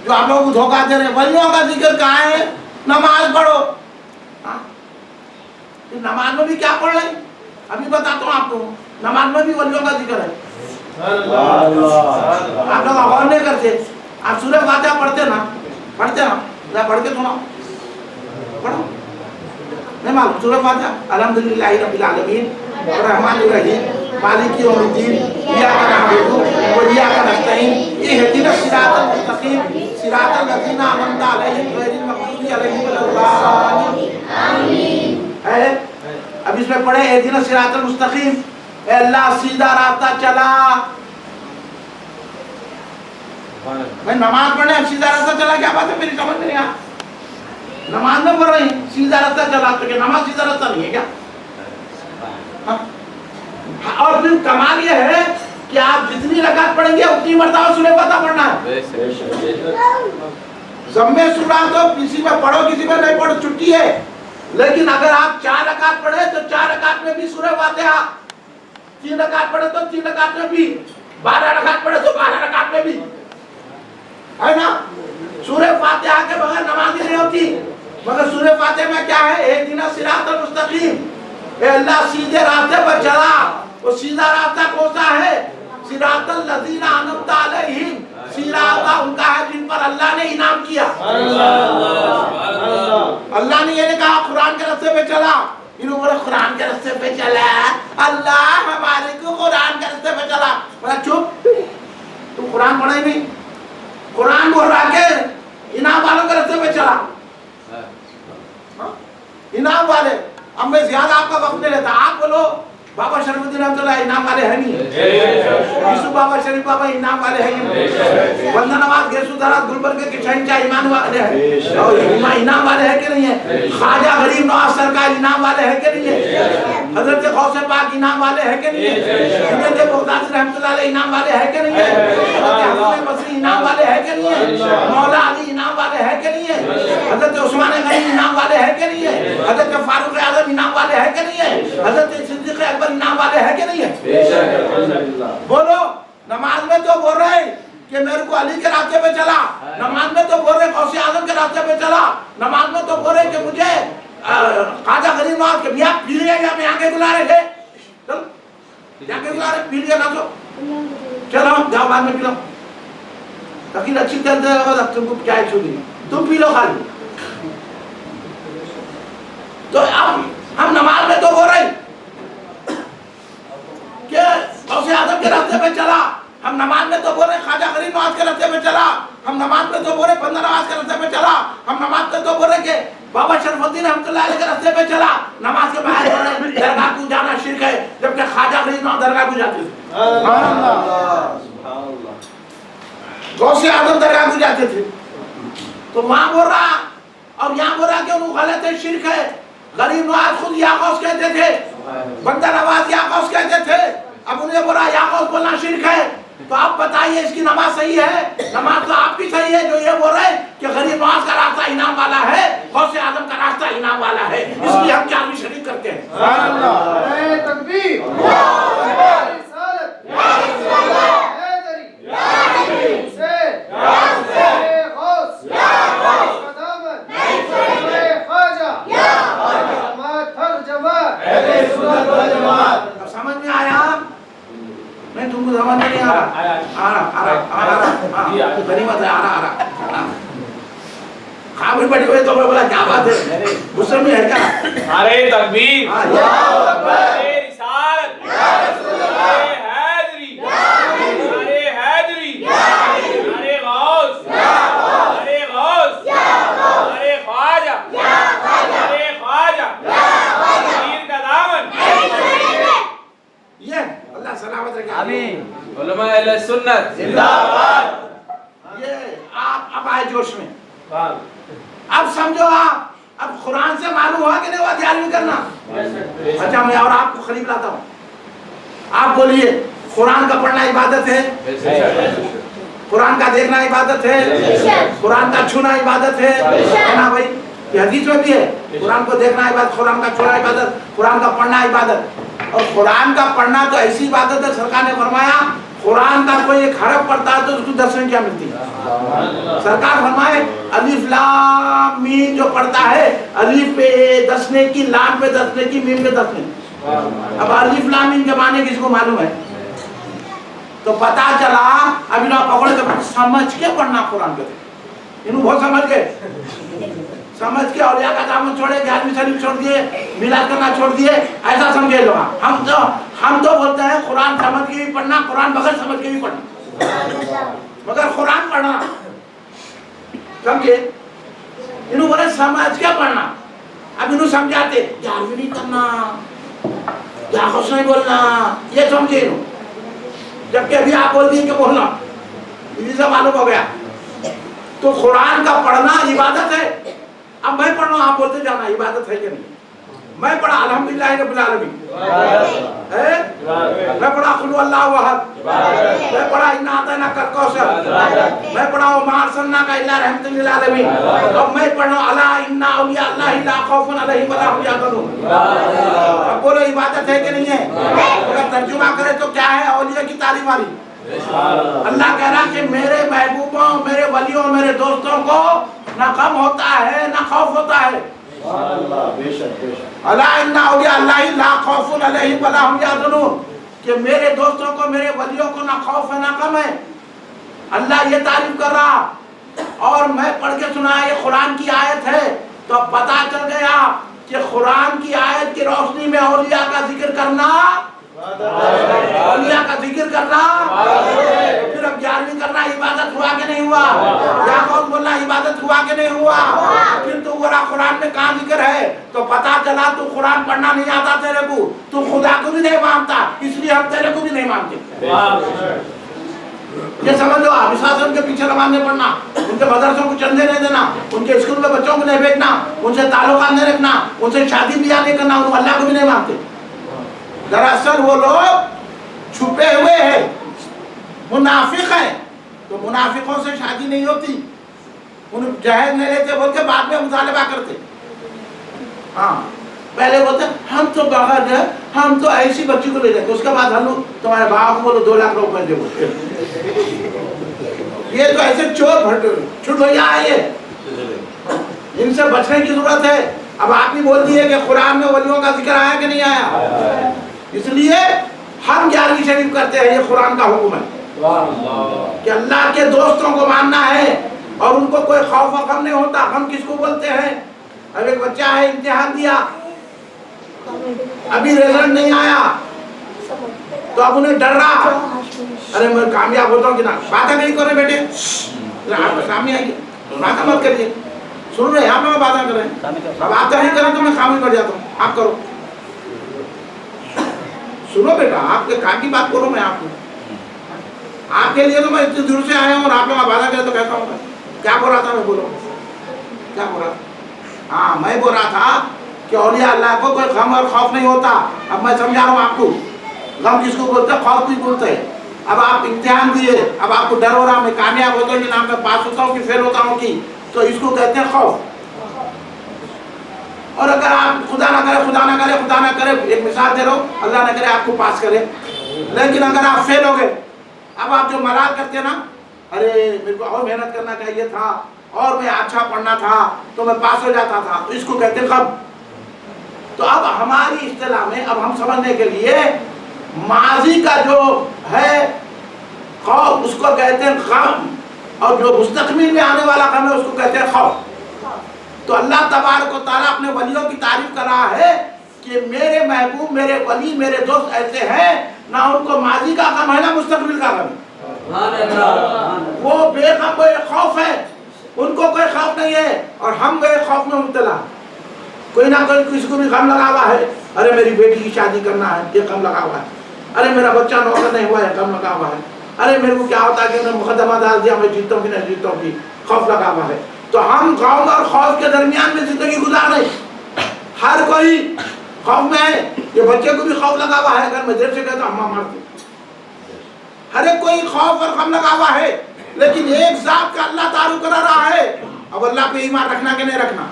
جو آپ لوگوں کو دھوکہ دے رہے ہیں. ولیوں کا ذکر کہاں ہے؟ نماز پڑھو. نماز میں بھی کیا پڑھ رہے ہیں؟ ابھی بتاتا ہوں آپ کو, نماز میں بھی ولیوں کا ذکر ہے. آپ لوگ غور نہیں کرتے. آپ سورہ فاتحہ پڑھتے نا, ذرا پڑھ کے سناؤ, پڑھو. نہیں معلوم سورہ فاتحہ؟ الحمدللہ رب العالمین الرحمن الرحیم مالک یوم الدین ایاک نعبد و ایاک نستعین اہدنا الصراط المستقیم صراط الذین انعمت علیہم غیر المغضوب علیہم ولا الضالین. آمین. اب اس میں پڑھے اہدنا الصراط المستقیم, اے اللہ سیدھا راستہ چلا. میں نماز پڑھنے اب سیدھا راستہ چلا, کیا بات ہے میری سمجھ نہیں آ. نماز میں پڑھ رہی سیدھا راستہ چلا, تو کہ نماز سیدھا راستہ نہیں ہے کیا؟ اور پھر کمال یہ ہے کہ آپ جتنی رکعت پڑھیں گے اتنی مرتبہ سورہ فاتحہ پڑھنا ہے. ضمے سورہ تو کسی میں پڑھو کسی میں نہیں پڑھو چھٹی ہے, لیکن اگر آپ 4 رکعت پڑھے تو 4 رکعت میں بھی سورہ فاتحہ, 3 رکعت پڑھے تو 3 رکعت میں بھی, 12 رکعت پڑھے تو 12 رکعت میں بھی, ہے نا. سورہ فاتحہ کے بغیر نماز ہی نہیں ہوتی. مگر سورہ فاتحہ میں کیا ہے؟ اہدنا الصراط المستقیم, اے اللہ سیدھے راستے پر چلا. وہ سیدھا راستہ کون سا ہے؟ صراط الذین انعمت علیہم, صراط ان کا ہے جن پر اللہ نے انعام کیا. اللہ نے یہ نہیں کہا قرآن کے راستے پہ چلا, انہوں نے قرآن کے راستے پہ چلا, اللہ ہمارے کو قرآن کے راستے پہ چلا. بولا چپ, تو قرآن پڑھا ہی نہیں. قرآن بول رہا کہ انعام والوں کے راستے پہ چلا. انعام والے. اب میں زیادہ آپ کا وقت نہیں لیتا, آپ بولو بابا شریف الدین رحمۃ اللہ انعام والے ہیں نہیں, یوسف بابا شریف بابا انعام والے ہیں نہیں, بندہ نواز گیسو دراز گلبرگ کے شہنشاہ ایمان والے ہیں, انعام والے ہیں کہ نہیں ہے, خواجہ غریب نواز سرکار انعام والے ہیں کہ نہیں ہے, حضرت غوث پاک انعام والے ہیں کہ نہیں ہے, حضرت بغدادی رحمۃ اللہ علیہ انعام والے ہیں کہ نہیں ہے, حضرت حسن بصری انعام والے ہیں کہ نہیں ہے, مولا علی انعام والے ہیں کہ نہیں ہے, حضرت عثمان غنی انعام والے ہیں کہ نہیں ہے, حضرت فاروق اعظم انعام والے ہیں کہ نہیں ہے, حضرت صدیق اکبر انعام والے ہیں کہ نہیں ہے. بولو. نماز میں تو بول رہے ہیں کہ میرے کو علی کے راستے پہ چلا, نماز میں تو بول رہے غوث اعظم کے راستے پہ چلا, نماز میں تو بول رہے کہ مجھے خواجہ غریب نواز کے میاں پی لیا یا میں آگے بلا رہے تھے, چل آگے بلا رہے, پی لیا نہ تو چلو جاؤ بعد میں پی لو, تقریر اچھی طرح سے ہوگا تم کو چائے چھوڑی, تم پی لو خالی. تو اب ہم نماز میں تو بول رہے کہ غوث اعظم کے راستے پہ چلا, ہم نماز میں تو بول رہے خواجہ غریب نواز کے راستے پہ چلا, ہم نماز میں تو بول رہے بندہ نواز کے راستے پہ چلا, ہم نماز میں تو بول رہے کہ بابا شرف الدین رحمۃ اللہ علیہ کے راستے پہ چلا. نماز کے باہر بول رہے درگاہ کو جانا شرک ہے, جبکہ خواجہ غریب نواز درگاہ کو جاتے تھے, غوث اعظم درگاہ کو جاتے تھے. تو وہاں بول رہا اور یہاں بول رہا کہ انہوں غلط ہے, شرک ہے. غریب نواز خود یا غوث کہتے تھے, بندہ نواز یا غوث کہتے تھے, اب انہیں بولا یا غوث بولنا شرک ہے. تو آپ بتائیے اس کی نماز صحیح ہے؟ نماز تو آپ کی صحیح ہے جو یہ بول رہے ہیں کہ غریب نواز کا راستہ انعام والا ہے, غوث اعظم کا راستہ انعام والا ہے, اس لیے ہم 11ویں شریف کرتے ہیں. سبحان اللہ. تکبیر. سمجھ میں آیا؟ نہیں تم کو سمجھ نہیں آ رہا, غنیمت ہے, آ رہا. خاموش بیٹھے ہوئے تو میں بولا کیا بات ہے, غصے میں ہے کیا؟ ارے تکبیر, ارے رسالت, ارے حیدری, ارے حیدری, ارے غوث, ارے غوث, ارے خواجہ, ارے خواجہ, پیر کا دامن. یہ اللہ سلامت رکھے. آمین. علماء اہل سنت زندہ باد. یہ آپ اب آئے جوش میں, اب سمجھو آپ, اب قرآن سے معلوم ہوا کہ نہیں ہوا 11ویں کرنا. اچھا میں اور آپ کو قریب لاتا ہوں, آپ بولیے قرآن کا پڑھنا عبادت ہے, قرآن کا دیکھنا عبادت ہے, قرآن کا چھونا عبادت ہے نا بھائی, یہ حدیث میں بھی ہے, قرآن کو دیکھنا عبادت, قرآن کا چھونا عبادت, قرآن کا پڑھنا عبادت. اور قرآن کا پڑھنا تو ایسی عبادت ہے, سرکار نے فرمایا قرآن کا کوئی ایک حرف پڑھتا ہے تو اس کو 10 کیا ملتی ہے. سرکار فرمائے الف لام میم جو پڑھتا ہے, الف پہ 10 کی, لام پہ 10 کی, میم پہ 10. اب الف لام میم کے معنی کسی کو معلوم ہے؟ تو پتا چلا ابھی نہ پکڑ کے سمجھ کے پڑھنا قرآن کا انہوں بہت سمجھ کے اولیاء کا دامن چھوڑے 11ویں شریف چھوڑ دیے میلاد کرنا چھوڑ دیے ایسا سمجھے لوگ ہم تو بولتے ہیں قرآن سمجھ کے بھی پڑھنا قرآن بغیر سمجھ کے بھی پڑھنا مگر قرآن پڑھنا سمجھے انہوں بولے سمجھ کے پڑھنا اب انہوں سمجھاتے 11ویں نہیں کرنا یا خوش نہیں بولنا یہ سمجھے انہوں جبکہ ابھی آپ بول دیے کہ بولنا اسی سے معلوم ہو گیا تو قرآن کا پڑھنا عبادت ہے اب میں پڑھ رہا ہوں آپ بولتے جانا عبادت ہے کہ نہیں میں پڑھا الحمدللہ رب العالمین میں پڑھا قل هو اللہ احد میں پڑھا انا اعطیناک الکوثر میں پڑھا وما ارسلناک الا رحمۃ للعالمین اب میں پڑھ رہا ہوں الا ان اولیاء اللہ لا خوف علیہم ولا هم یحزنون اب بولو عبادت ہے کہ نہیں ہے اگر ترجمہ کرے تو کیا ہے اولیاء کی تعریف والی اللہ کہہ رہا کہ میرے محبوبوں میرے ولیوں میرے دوستوں کو نہ غم ہوتا ہے نہ خوف ہوتا ہے الا ان اولیاء اللہ لا خوف علیہم ولا هم یحزنون کہ میرے دوستوں کو میرے ولیوں کو نہ خوف ہے نہ غم ہے اللہ یہ تعریف کر رہا اور میں پڑھ کے سنا یہ قرآن کی آیت ہے تو پتہ چل گیا کہ قرآن کی آیت کی روشنی میں اولیاء کا ذکر کرنا اولیاء کا ذکر کرنا پھر اب 11ویں کرنا عبادت ہوا کہ نہیں ہوا یا کون بولنا عبادت ہوا کہ نہیں ہوا پھر تو بولا قرآن میں کہاں ذکر ہے تو پتا چلا تو قرآن پڑھنا نہیں آتا تیرے کو تو خدا کو بھی نہیں مانتا اس لیے ہم تیرے کو بھی نہیں مانتے یہ سمجھ لو ان کے پیچھے نمازیں پڑھنا ان کے مدرسوں کو چندے نہیں دینا ان کے اسکول میں بچوں کو نہیں بھیجنا ان سے تعلقات نہیں رکھنا ان سے شادی بیاہ نہیں کرنا ان کو اللہ کو بھی نہیں مانتے دراصل وہ لوگ چھپے ہوئے ہیں منافق ہیں تو منافقوں سے شادی نہیں ہوتی ان جہیز نہیں لیتے بول کے بعد میں مطالبہ کرتے ہاں پہلے بولتے ہم تو باہر گئے ہم تو ایسی بچی کو لے جائیں گے اس کے بعد ہم لوگ تمہارے باپ کو بولو 2 لاکھ روپے دے بولتے یہ تو ایسے چور چھٹ ہو جائے ان سے بچنے کی ضرورت ہے اب آپ ہی بول دیے کہ قرآن میں ولیوں کا ذکر آیا کہ نہیں آیا اس لیے ہم 11ویں شریف کرتے ہیں یہ قرآن کا حکم ہے کہ اللہ کے دوستوں کو ماننا ہے اور ان کو کوئی خوف و غم نہیں ہوتا ہم کس کو بولتے ہیں اب ایک بچہ ہے امتحان دیا ابھی رزلٹ نہیں آیا تو اب انہیں ڈر رہا ارے میں کامیاب ہوتا ہوں کہ نہ باتیں نہیں کرے بیٹے آپ سامنے آئیے باتیں مت کریے سن رہے آپ میں باتیں کر رہے ہیں اب آپ نہیں کریں تو میں خاموش پڑ جاتا ہوں آپ کرو سنو بیٹا آپ کے کام کی بات کرو میں آپ کو آپ کے لیے تو میں اتنی دور سے آیا ہوں اور آپ لوگ وعدہ کرے تو کہتا ہوں کیا بول رہا تھا میں بولو کیا بول رہا تھا ہاں میں بول رہا تھا کہ اولیاء اللہ کو کوئی غم اور خوف نہیں ہوتا اب میں سمجھا رہا ہوں آپ کو غم کس کو بولتے ہیں خوف بھی بولتے ہیں اب آپ امتحان دیے اب آپ کو ڈر ہو رہا میں کامیاب ہوتا ہوں کہ نہ میں پاس ہوتا ہوں کہ فیل ہوتا ہوں کہ تو اس کو کہتے ہیں خوف اور اگر آپ خدا نہ کرے ایک مثال دے رہو اللہ نہ کرے آپ کو پاس کرے لیکن اگر آپ فیل ہو گئے اب آپ جو ملال کرتے نا ارے میرے کو اور محنت کرنا چاہیے تھا اور میں اچھا پڑھنا تھا تو میں پاس ہو جاتا تھا تو اس کو کہتے ہیں غم تو اب ہماری اصطلاح میں اب ہم سمجھنے کے لیے ماضی کا جو ہے خوف اس کو کہتے ہیں غم اور جو مستقبل میں آنے والا غم ہے اس کو کہتے ہیں خوف تو اللہ تبارک و تعالیٰ اپنے ولیوں کی تعریف کر رہا ہے کہ میرے محبوب میرے ولی میرے دوست ایسے ہیں نہ ان کو ماضی کا غم ہے نہ مستقبل کا غم وہ بے غم بے خوف ہے ان کو کوئی خوف نہیں ہے اور ہم بے خوف میں مبتلا کوئی نہ کوئی کسی کو بھی غم لگا ہوا ہے ارے میری بیٹی کی شادی کرنا ہے یہ غم لگا ہوا ہے ارے میرا بچہ نوکر نہیں ہوا ہے غم لگا ہوا ہے ارے میرے کو کیا ہوتا ہے کہ انہوں نے مقدمہ ڈال دیا میں جیتوں کی نہیں جیتوں کی خوف لگا ہوا ہے تو ہم غم اور خوف کے درمیان میں زندگی گزار رہے ہر کوئی خوف میں ہے یہ بچے کو بھی خوف لگا ہوا ہے اگر میں دیر سے کہتا ہوں ہم مارتے ہر ایک کوئی خوف اور غم لگا ہوا ہے لیکن ایک ذات کا اللہ تعارف کرا رہا ہے اب اللہ پہ ایمان رکھنا کہ نہیں رکھنا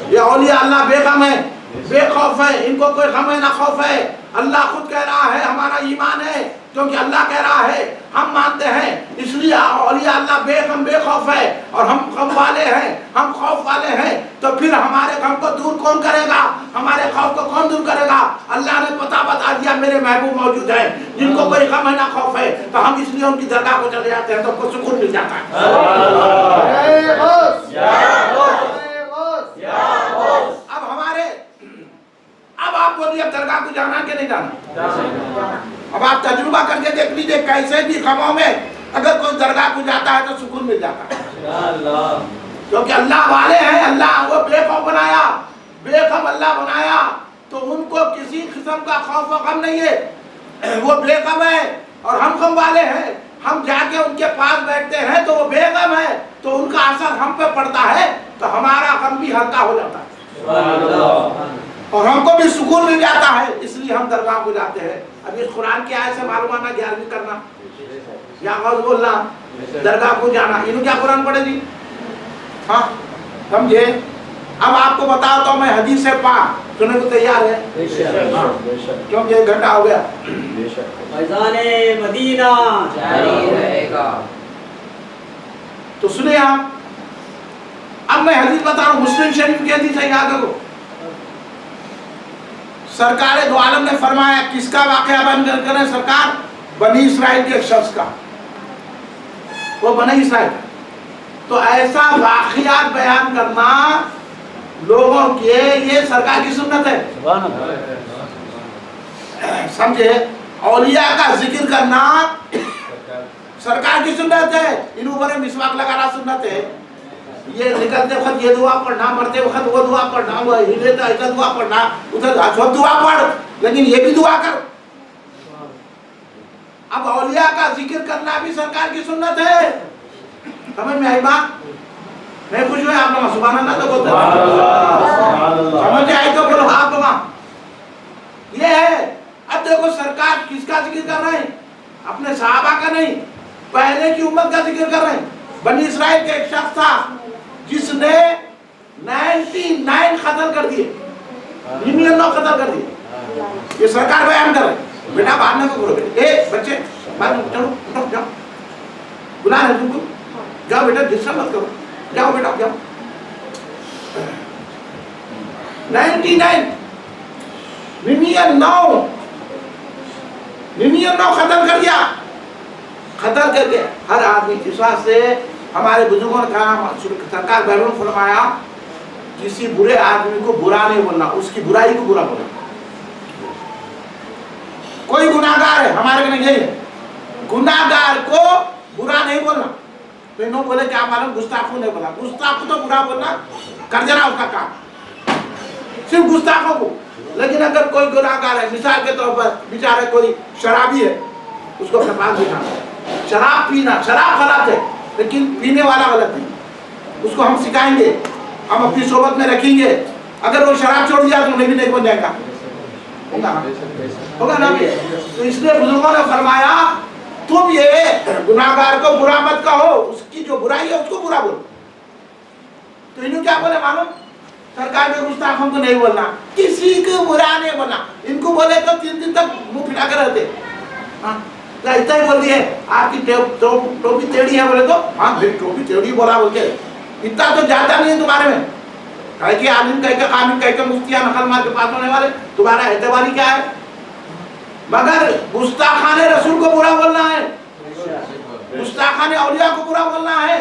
یہ اولیاء اللہ بے غم ہے بے خوف ہے ان کو کوئی غم ہے نہ خوف ہے اللہ خود کہہ رہا ہے ہمارا ایمان ہے، کیونکہ اللہ کہہ رہا ہے ہم مانتے ہیں، اس لیے اولیاء اللہ بے غم بے خوف ہے اور ہم غم والے ہیں، ہم خوف والے ہیں، تو پھر ہمارے غم کو دور کون کرے گا؟ ہمارے خوف کو کون دور کرے گا؟ اللہ نے پتہ بتا دیا میرے محبوب موجود ہیں جن کو کوئی غم ہے نہ خوف ہے، تو ہم اس لیے ان کی درگاہ کو چلے جاتے ہیں تو کو سکون مل جاتا ہے۔ اب آپ بولیے اب درگاہ کو جانا کہ نہیں جانا؟ اب آپ تجربہ کر کے دیکھ لیجئے کیسے بھی غموں میں اگر کوئی درگاہ کو جاتا ہے تو سکون مل جاتا ہے، کیونکہ اللہ والے ہیں، اللہ وہ بے خوف بنایا، بے غم اللہ بنایا، تو ان کو کسی قسم کا خوف و غم نہیں ہے، وہ بے غم ہے اور ہم غم والے ہیں، ہم جا کے ان کے پاس بیٹھتے ہیں تو وہ بے غم ہے، تو ان کا اثر ہم پہ پڑتا ہے تو ہمارا غم بھی ہلکا ہو جاتا ہے اور ہم کو بھی سکون مل جاتا ہے، اس لیے ہم درگاہ کو جاتے ہیں۔ اب اس قرآن کی آیت سے معلوم آنا گیارہویں کرنا یا غوث بولنا درگاہ کو جانا، انہوں کیا قرآن پڑھے جی؟ ہاں سمجھے؟ اب آپ کو بتاتا ہوں میں حدیث سے پاک، سننے کو تیار ہے؟ کیونکہ 1 گھنٹہ ہو گیا۔ فیضان مدینہ جاری رہے گا۔ تو سنیں آپ، اب میں حدیث بتا رہا ہوں، مسلم شریف کی حدیث ہے، یاد رکھو۔ سرکار دو عالم نے فرمایا، کس کا واقعہ بیان کریں سرکار؟ بنی اسرائیل کے ایک شخص کا، وہ بنی اسرائیل، تو ایسا واقعات بیان کرنا لوگوں کے، یہ سرکار کی سنت ہے، سمجھے؟ اولیاء کا ذکر کرنا سرکار کی سنت ہے، انہوں پر مسواک لگانا سنت ہے، یہ نکلتے وقت یہ دعا پڑھنا، مرتے وقت وہ دعا پڑھنا، وہ ہلے تو ایسا دعا پڑھنا، ادھر سب دعا پڑھ لیکن یہ بھی دعا کر۔ اب اولیاء کا ذکر کرنا بھی سرکار کی سنت ہے، سمجھ میں آئی بات؟ میں خوش ہوئے آپ لوگ سبحان اللہ تو بولتے ہیں، سمجھ آئی تو بولو آپ لوگ۔ یہ ہے، اب دیکھو سرکار کس کا ذکر کر رہے ہیں؟ اپنے صحابہ کا نہیں، پہلے کی امت کا ذکر کر رہے ہیں۔ بنی اسرائیل کے ایک شخص تھا جس نے 99 قتل کر دیے، 99 قتل کر دیے، یہ سرکار بیان کر رہے ہیں۔ بیٹا باہر نہ کرو، بیٹے بچے باہر چلو جاؤ، بلا رہے تم کو، جاؤ بیٹا ڈسٹرب مت کرو، جاؤ بیٹا جاؤ۔ 99 قتل کر دیا، قتل کر کے ہر آدمی، اس واسطے ہمارے بزرگوں نے کہا، سرکار بیرون فرمایا کسی برے آدمی کو برا نہیں بولنا، اس کی برائی کو برا بولنا۔ کوئی گناہگار ہے، ہمارے میں یہی ہے، گناہگار کو برا نہیں بولنا۔ تو انہوں بولے کیا معلوم، گستاخوں نے بولا، گستاخوں تو برا بولنا کر دینا اس کا کام، صرف گستاخوں کو۔ لیکن اگر کوئی گناہگار ہے، مثال کے طور پر بیچارے کوئی شرابی ہے، اس کو اپنے پاس بٹھانا، شراب پینا، شراب غلط ہے لیکن پینے والا غلط نہیں، اس کو ہم سکھائیں گے، ہم اپنی صحبت میں رکھیں گے، اگر وہ شراب چھوڑ دیا تو انہیں بھی نہیں بن جائے گا، ہوگا نا؟ تو اس لیے بزرگوں نے فرمایا تم یہ گناہگار کو برا مت کہو، اس کی جو برائی ہے اس کو برا بولو۔ تو انہوں کیا بولے معلوم؟ سرکار میں گستاخوں کو نہیں بولنا، کسی کو برا نہیں بولنا۔ ان کو بولے تو 3 دن تک منہ پھٹا کر رہتے، اتنا ہی بول دیے آپ کی ٹوپی ٹیڑھی ہے، بولے تو ہاں ٹوپی ٹیڑھی بولا بول کے، اتنا تو جاتا نہیں ہے تمہارے میں، کہہ کے عالم کہہ کے قانون کہہ کے مفتیاں نقل مار کے پاس ہونے والے، تمہارا اعتباری کیا ہے؟ مگر گستاخان رسول کو برا بولنا ہے، گستاخان اولیاء کو برا بولنا ہے،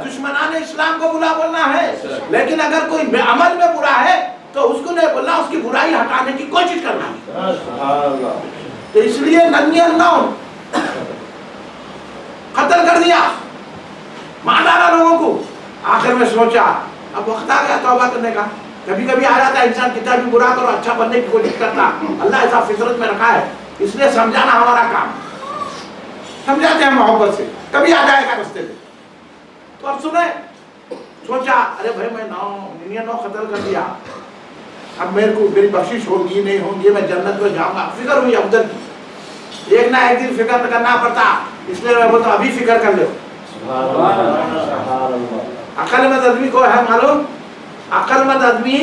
دشمنان اسلام کو برا بولنا ہے، لیکن اگر کوئی عمل میں برا ہے تو اس کو نہیں بولنا، اس کی برائی ہٹانے کی کوشش کرنا۔ تو اس لیے 99 قتل کر دیا، مار ڈالا لوگوں کو۔ آخر میں سوچا اب وقت آ گیا توبہ کرنے کا۔ کبھی کبھی آ جاتا ہے انسان کتنا بھی برا کرو اچھا بننے کی کوشش کرتا، اللہ ایسا فطرت میں رکھا ہے، اس لیے سمجھانا ہمارا کام، سمجھاتے ہیں محبت سے، کبھی آ جائے گا رستے میں۔ تو اب سنیں، سوچا ارے بھائی میں 99 قتل کر دیا، اب میرے کو میری بخشش ہوگی نہیں ہوگی، میں جنت میں جاؤں گا، فکر ہوئی افضل کی، ایک نہ ایک دن فکر کرنا پڑتا، اس لیے میں بولتا ابھی فکر کر لو۔ عقل مند آدمی کو ہے معلوم، عقل مند آدمی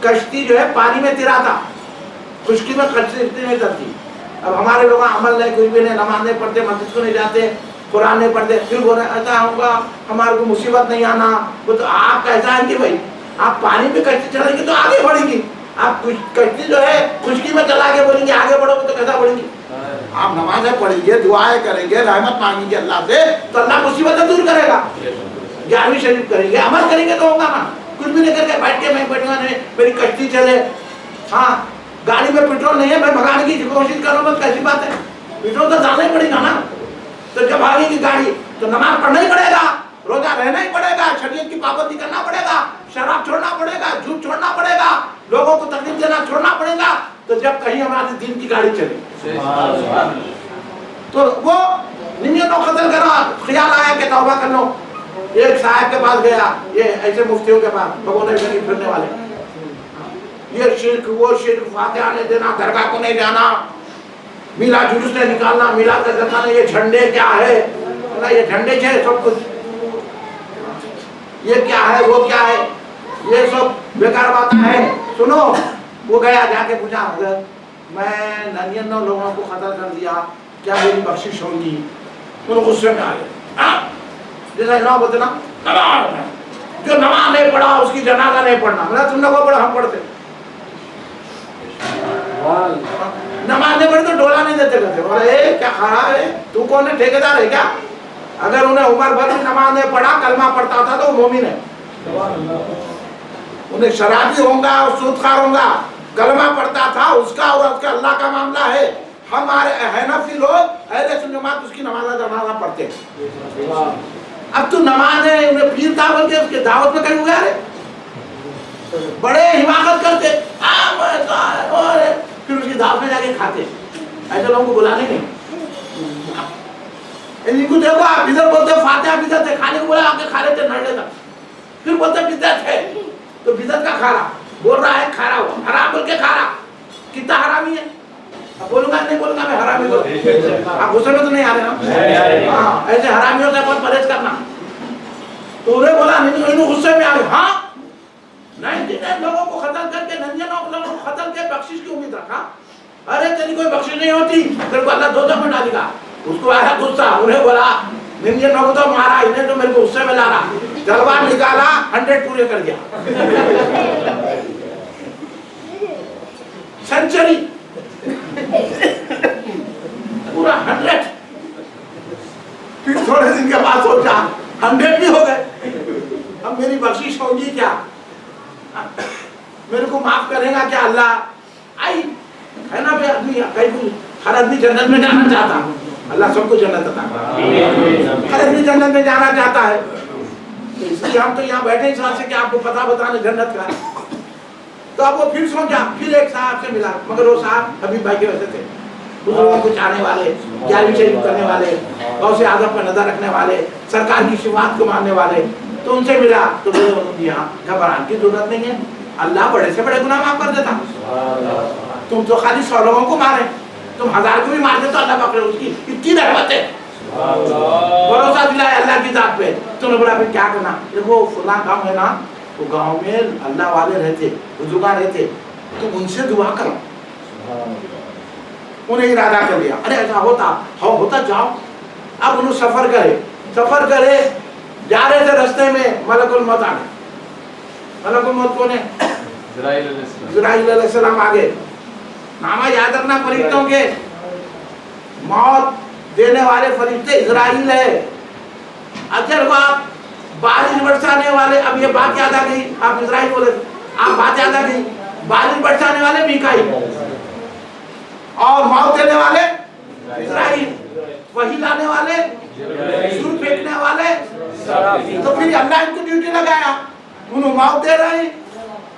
کشتی جو ہے پانی میں تیرا تھا، خشکی میں کچھ نہیں چلتی. اب ہمارے لوگ عمل نہیں کوئی بھی نہیں, نماز نہیں پڑھتے, مسجد کو نہیں جاتے, قرآن نہیں پڑھتے, پھر بول رہے ایسا ہوگا ہمارے کو مصیبت نہیں آنا. وہ تو آپ کیسا آئیں گے بھائی, آپ پانی میں کشتی چلائیں گے تو آگے بڑھیں گی. آپ کشتی جو ہے خشکی میں چلا کے بولیں گے آگے بڑھو گے تو کیسا بڑھیں گی. آپ نمازیں پڑھیں گے, دعائیں کریں گے, رحمت مانگیں گے اللہ سے, تو اللہ مصیبتیں دور کرے گا. 11ویں شریف کریں گے, عمل کریں گے تو ہوگا نا. کچھ بھی نہیں کر کے بیٹھ کے میں بیٹھوں گا نہیں میری کشتی چلے. ہاں گاڑی میں پیٹرول نہیں ہے, میں بھگانے کی کوشش کر رہا ہوں, کیسی بات ہے. پیٹرول تو ڈالنا ہی پڑے گا نا. تو جب آگے کی گاڑی تو نماز پڑھنا ہی پڑے گا, روزہ رہنا ہی پڑے گا, شریعت کی پابندی کرنا پڑے گا, شراب چھوڑنا پڑے گا, جھوٹ چھوڑنا پڑے گا, لوگوں کو تکلیف دینا چھوڑنا پڑے گا. تو جب کہیں ہمارے دین کی گاڑی چلے تو وہ نیت و قتل کرا, خیال آیا کہ توبہ کر لو. ایک صاحب کے پاس گیا, یہ ایسے مفتیوں کے پاس, لوگوں نے نہیں پھرنے والے, یہ شرک وہ شرک, فاتحہ نہیں دینا, درگاہ کو نہیں جانا, میلاد جلوس نہیں نکالنا, میلاد کا دکھانا, یہ جھنڈے کیا ہے, یہ جھنڈے چھے سب کچھ, یہ کیا ہے وہ کیا ہے, یہ سب بیکار باتیں ہیں. سنو, وہ گیا جا کے پوچھا حضرت میں 99 لوگوں کو قتل کر دیا, کیا میری بخشش ہوگی. انہوں غصے میں آ گئے, جیسا امام بولتے نا جو نماز نہیں پڑھا اس کی جنازہ نہیں پڑھنا. میں تم نے کو پڑھا, ہم پڑھتے. نماز نہیں پڑھی تو ڈولا نہیں دیتے کرتے. بولے کیا کھڑا ہے تو, کون ہے, ٹھیکیدار ہے کیا. اگر انہیں عمر بھر بھی نماز نہیں پڑھا, کلمہ پڑھتا تھا تو وہ مومن ہے. انہیں شرابی ہوں گا اور سودخوار ہوں گا, کلمہ پڑھتا تھا, اس کا اور اس کا اللہ کا معاملہ ہے. ہمارے حنفی لوگ اہل سنت جماعت اس کی نماز جنازہ پڑھتے ہیں. اب تو نماز ہے, انہیں پیر تھا بول کے اس کے دعوت میں کہیں گیا رہے, بڑے حماقت کرتے, پھر اس کی دعوت میں جا کے کھاتے. ایسے لوگوں کو بلانے نہیں. ان کو دیکھو, آپ ادھر بولتے فاتحہ بدعت ہے, کھانے کو بولا آپ کے کھا لیتے نڑے تک, پھر بولتے بدعت ہے. تو بدعت کا کھا رہا بول رہا ہے, کھا رہا ہوا حرام بول کے کھا رہا, کتنا حرامی ہے. اب بولوں گا نہیں بولوں گا میں حرامی ہوں, آپ غصے میں تو نہیں آ رہے نا. ہاں ایسے حرامیوں سے بہت پرہیز کرنا. تو انہیں بولا نہیں, غصے میں آ رہے. ہاں 99 لوگوں کو قتل کر کے, 99 لوگوں کو قتل کے بخشش کی امید رکھا. ارے تیری کوئی بخشش نہیں ہوتی, تیرے کو اللہ دوزخ میں ڈالے گا. اس کو آیا غصہ, انہیں بولا 99 کو تو مارا, انہیں تو میرے کو غصے میں لا رہا, تلوار نکالا, 100 پورے کر دیا. سینچری پورا 100. پھر تھوڑے دن کے بعد سوچا 100 بھی ہو گئے, اب میری بخشش ہوگی کیا, میرے کو معاف کرے گا کیا اللہ. آئی ہے نا بھائی, آدمی ہر آدمی جنت میں جانا چاہتا, اللہ سب کو جنت عطا کرے, ہر آدمی جنت میں جانا چاہتا ہے. اس لیے ہم تو یہاں بیٹھے اس واسطے کہ آپ کو پتہ بتانے جنت کا. تو اب وہ پھر سوچا, پھر ایک صاحب سے ملا, مگر وہ صاحب حبیب بھائی کے ویسے تھے, بزرگوں کو چاہنے والے, 11ویں شریف کرنے والے, غوث اعظم پر نظر رکھنے والے, سرکار کی شفاعت کو ماننے والے. تو ان سے ملا تو یہاں گھبرانے کی ضرورت نہیں ہے, اللہ بڑے سے بڑے گناہ معاف کر دیتا. تم تو خالی 100 لوگوں کو مارے, تم 1000 کو بھی مار دے تو اللہ پکڑے, اس کی اتنی رحمت ہے. بھروسہ دلایا اللہ کی ذات پہ. تو نے بولا پھر کیا کرنا, دیکھو فلاں گاؤں ہے نا, وہ گاؤں میں اللہ والے رہتے, بزرگاں رہتے, تم ان سے دعا کرو. انہیں ارادہ کر لیا, ارے ایسا ہوتا جاؤ. اب انہوں سفر کرے, جا رہے تھے, رستے میں ملک الموت آ گئے. ملک الموت کون ہے, اسرائیل علیہ السلام آگے. نامہ یاد رکھنا فرشتوں کے, موت دینے والے فرشتے اسرائیل ہے. اچھا رکھو, آپ بارش برسانے والے, اب یہ بات یاد آ گئی, آپ اسرائیل بولے, آپ بات یاد آ گئی, بارش برسانے والے میکائیل, اور موت دینے والے اسرائیل, وحی لانے والے, سور پھینکنے والے. تو پھر اللہ ان کو ڈیوٹی لگایا, انہوں موت دے رہے ہیں,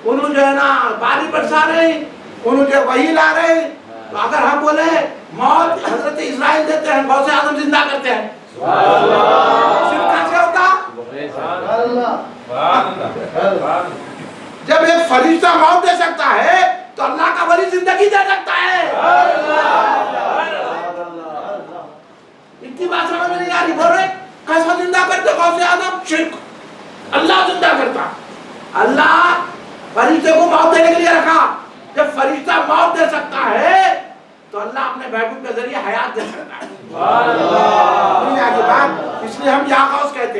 انہوں جو ہے نا بارش برسا رہے ہیں, انہوں جو وحی لا رہے ہیں. تو اگر ہم بولے موت حضرت اسرائیل دیتے ہیں, غوث اعظم زندہ کرتے ہیں, شرک کیسے ہوتا. جب ایک فرشتہ موت دے سکتا ہے تو اللہ کا ولی زندگی دے سکتا ہے. اتنی بات سمجھ میں نہیں آ رہی, بول رہے کیسا زندہ کرتے غوث اعظم, شرک. اللہ زندہ کرتا, اللہ فرشتے کو موت دینے کے لیے رکھا, جب فرشتہ موت دے سکتا ہے تو اللہ اپنے محبوب کے ذریعے حیات دے سکتا ہے. سمجھ آگے بات؟ اس لیے ہم یا غوث کہتے ہیں.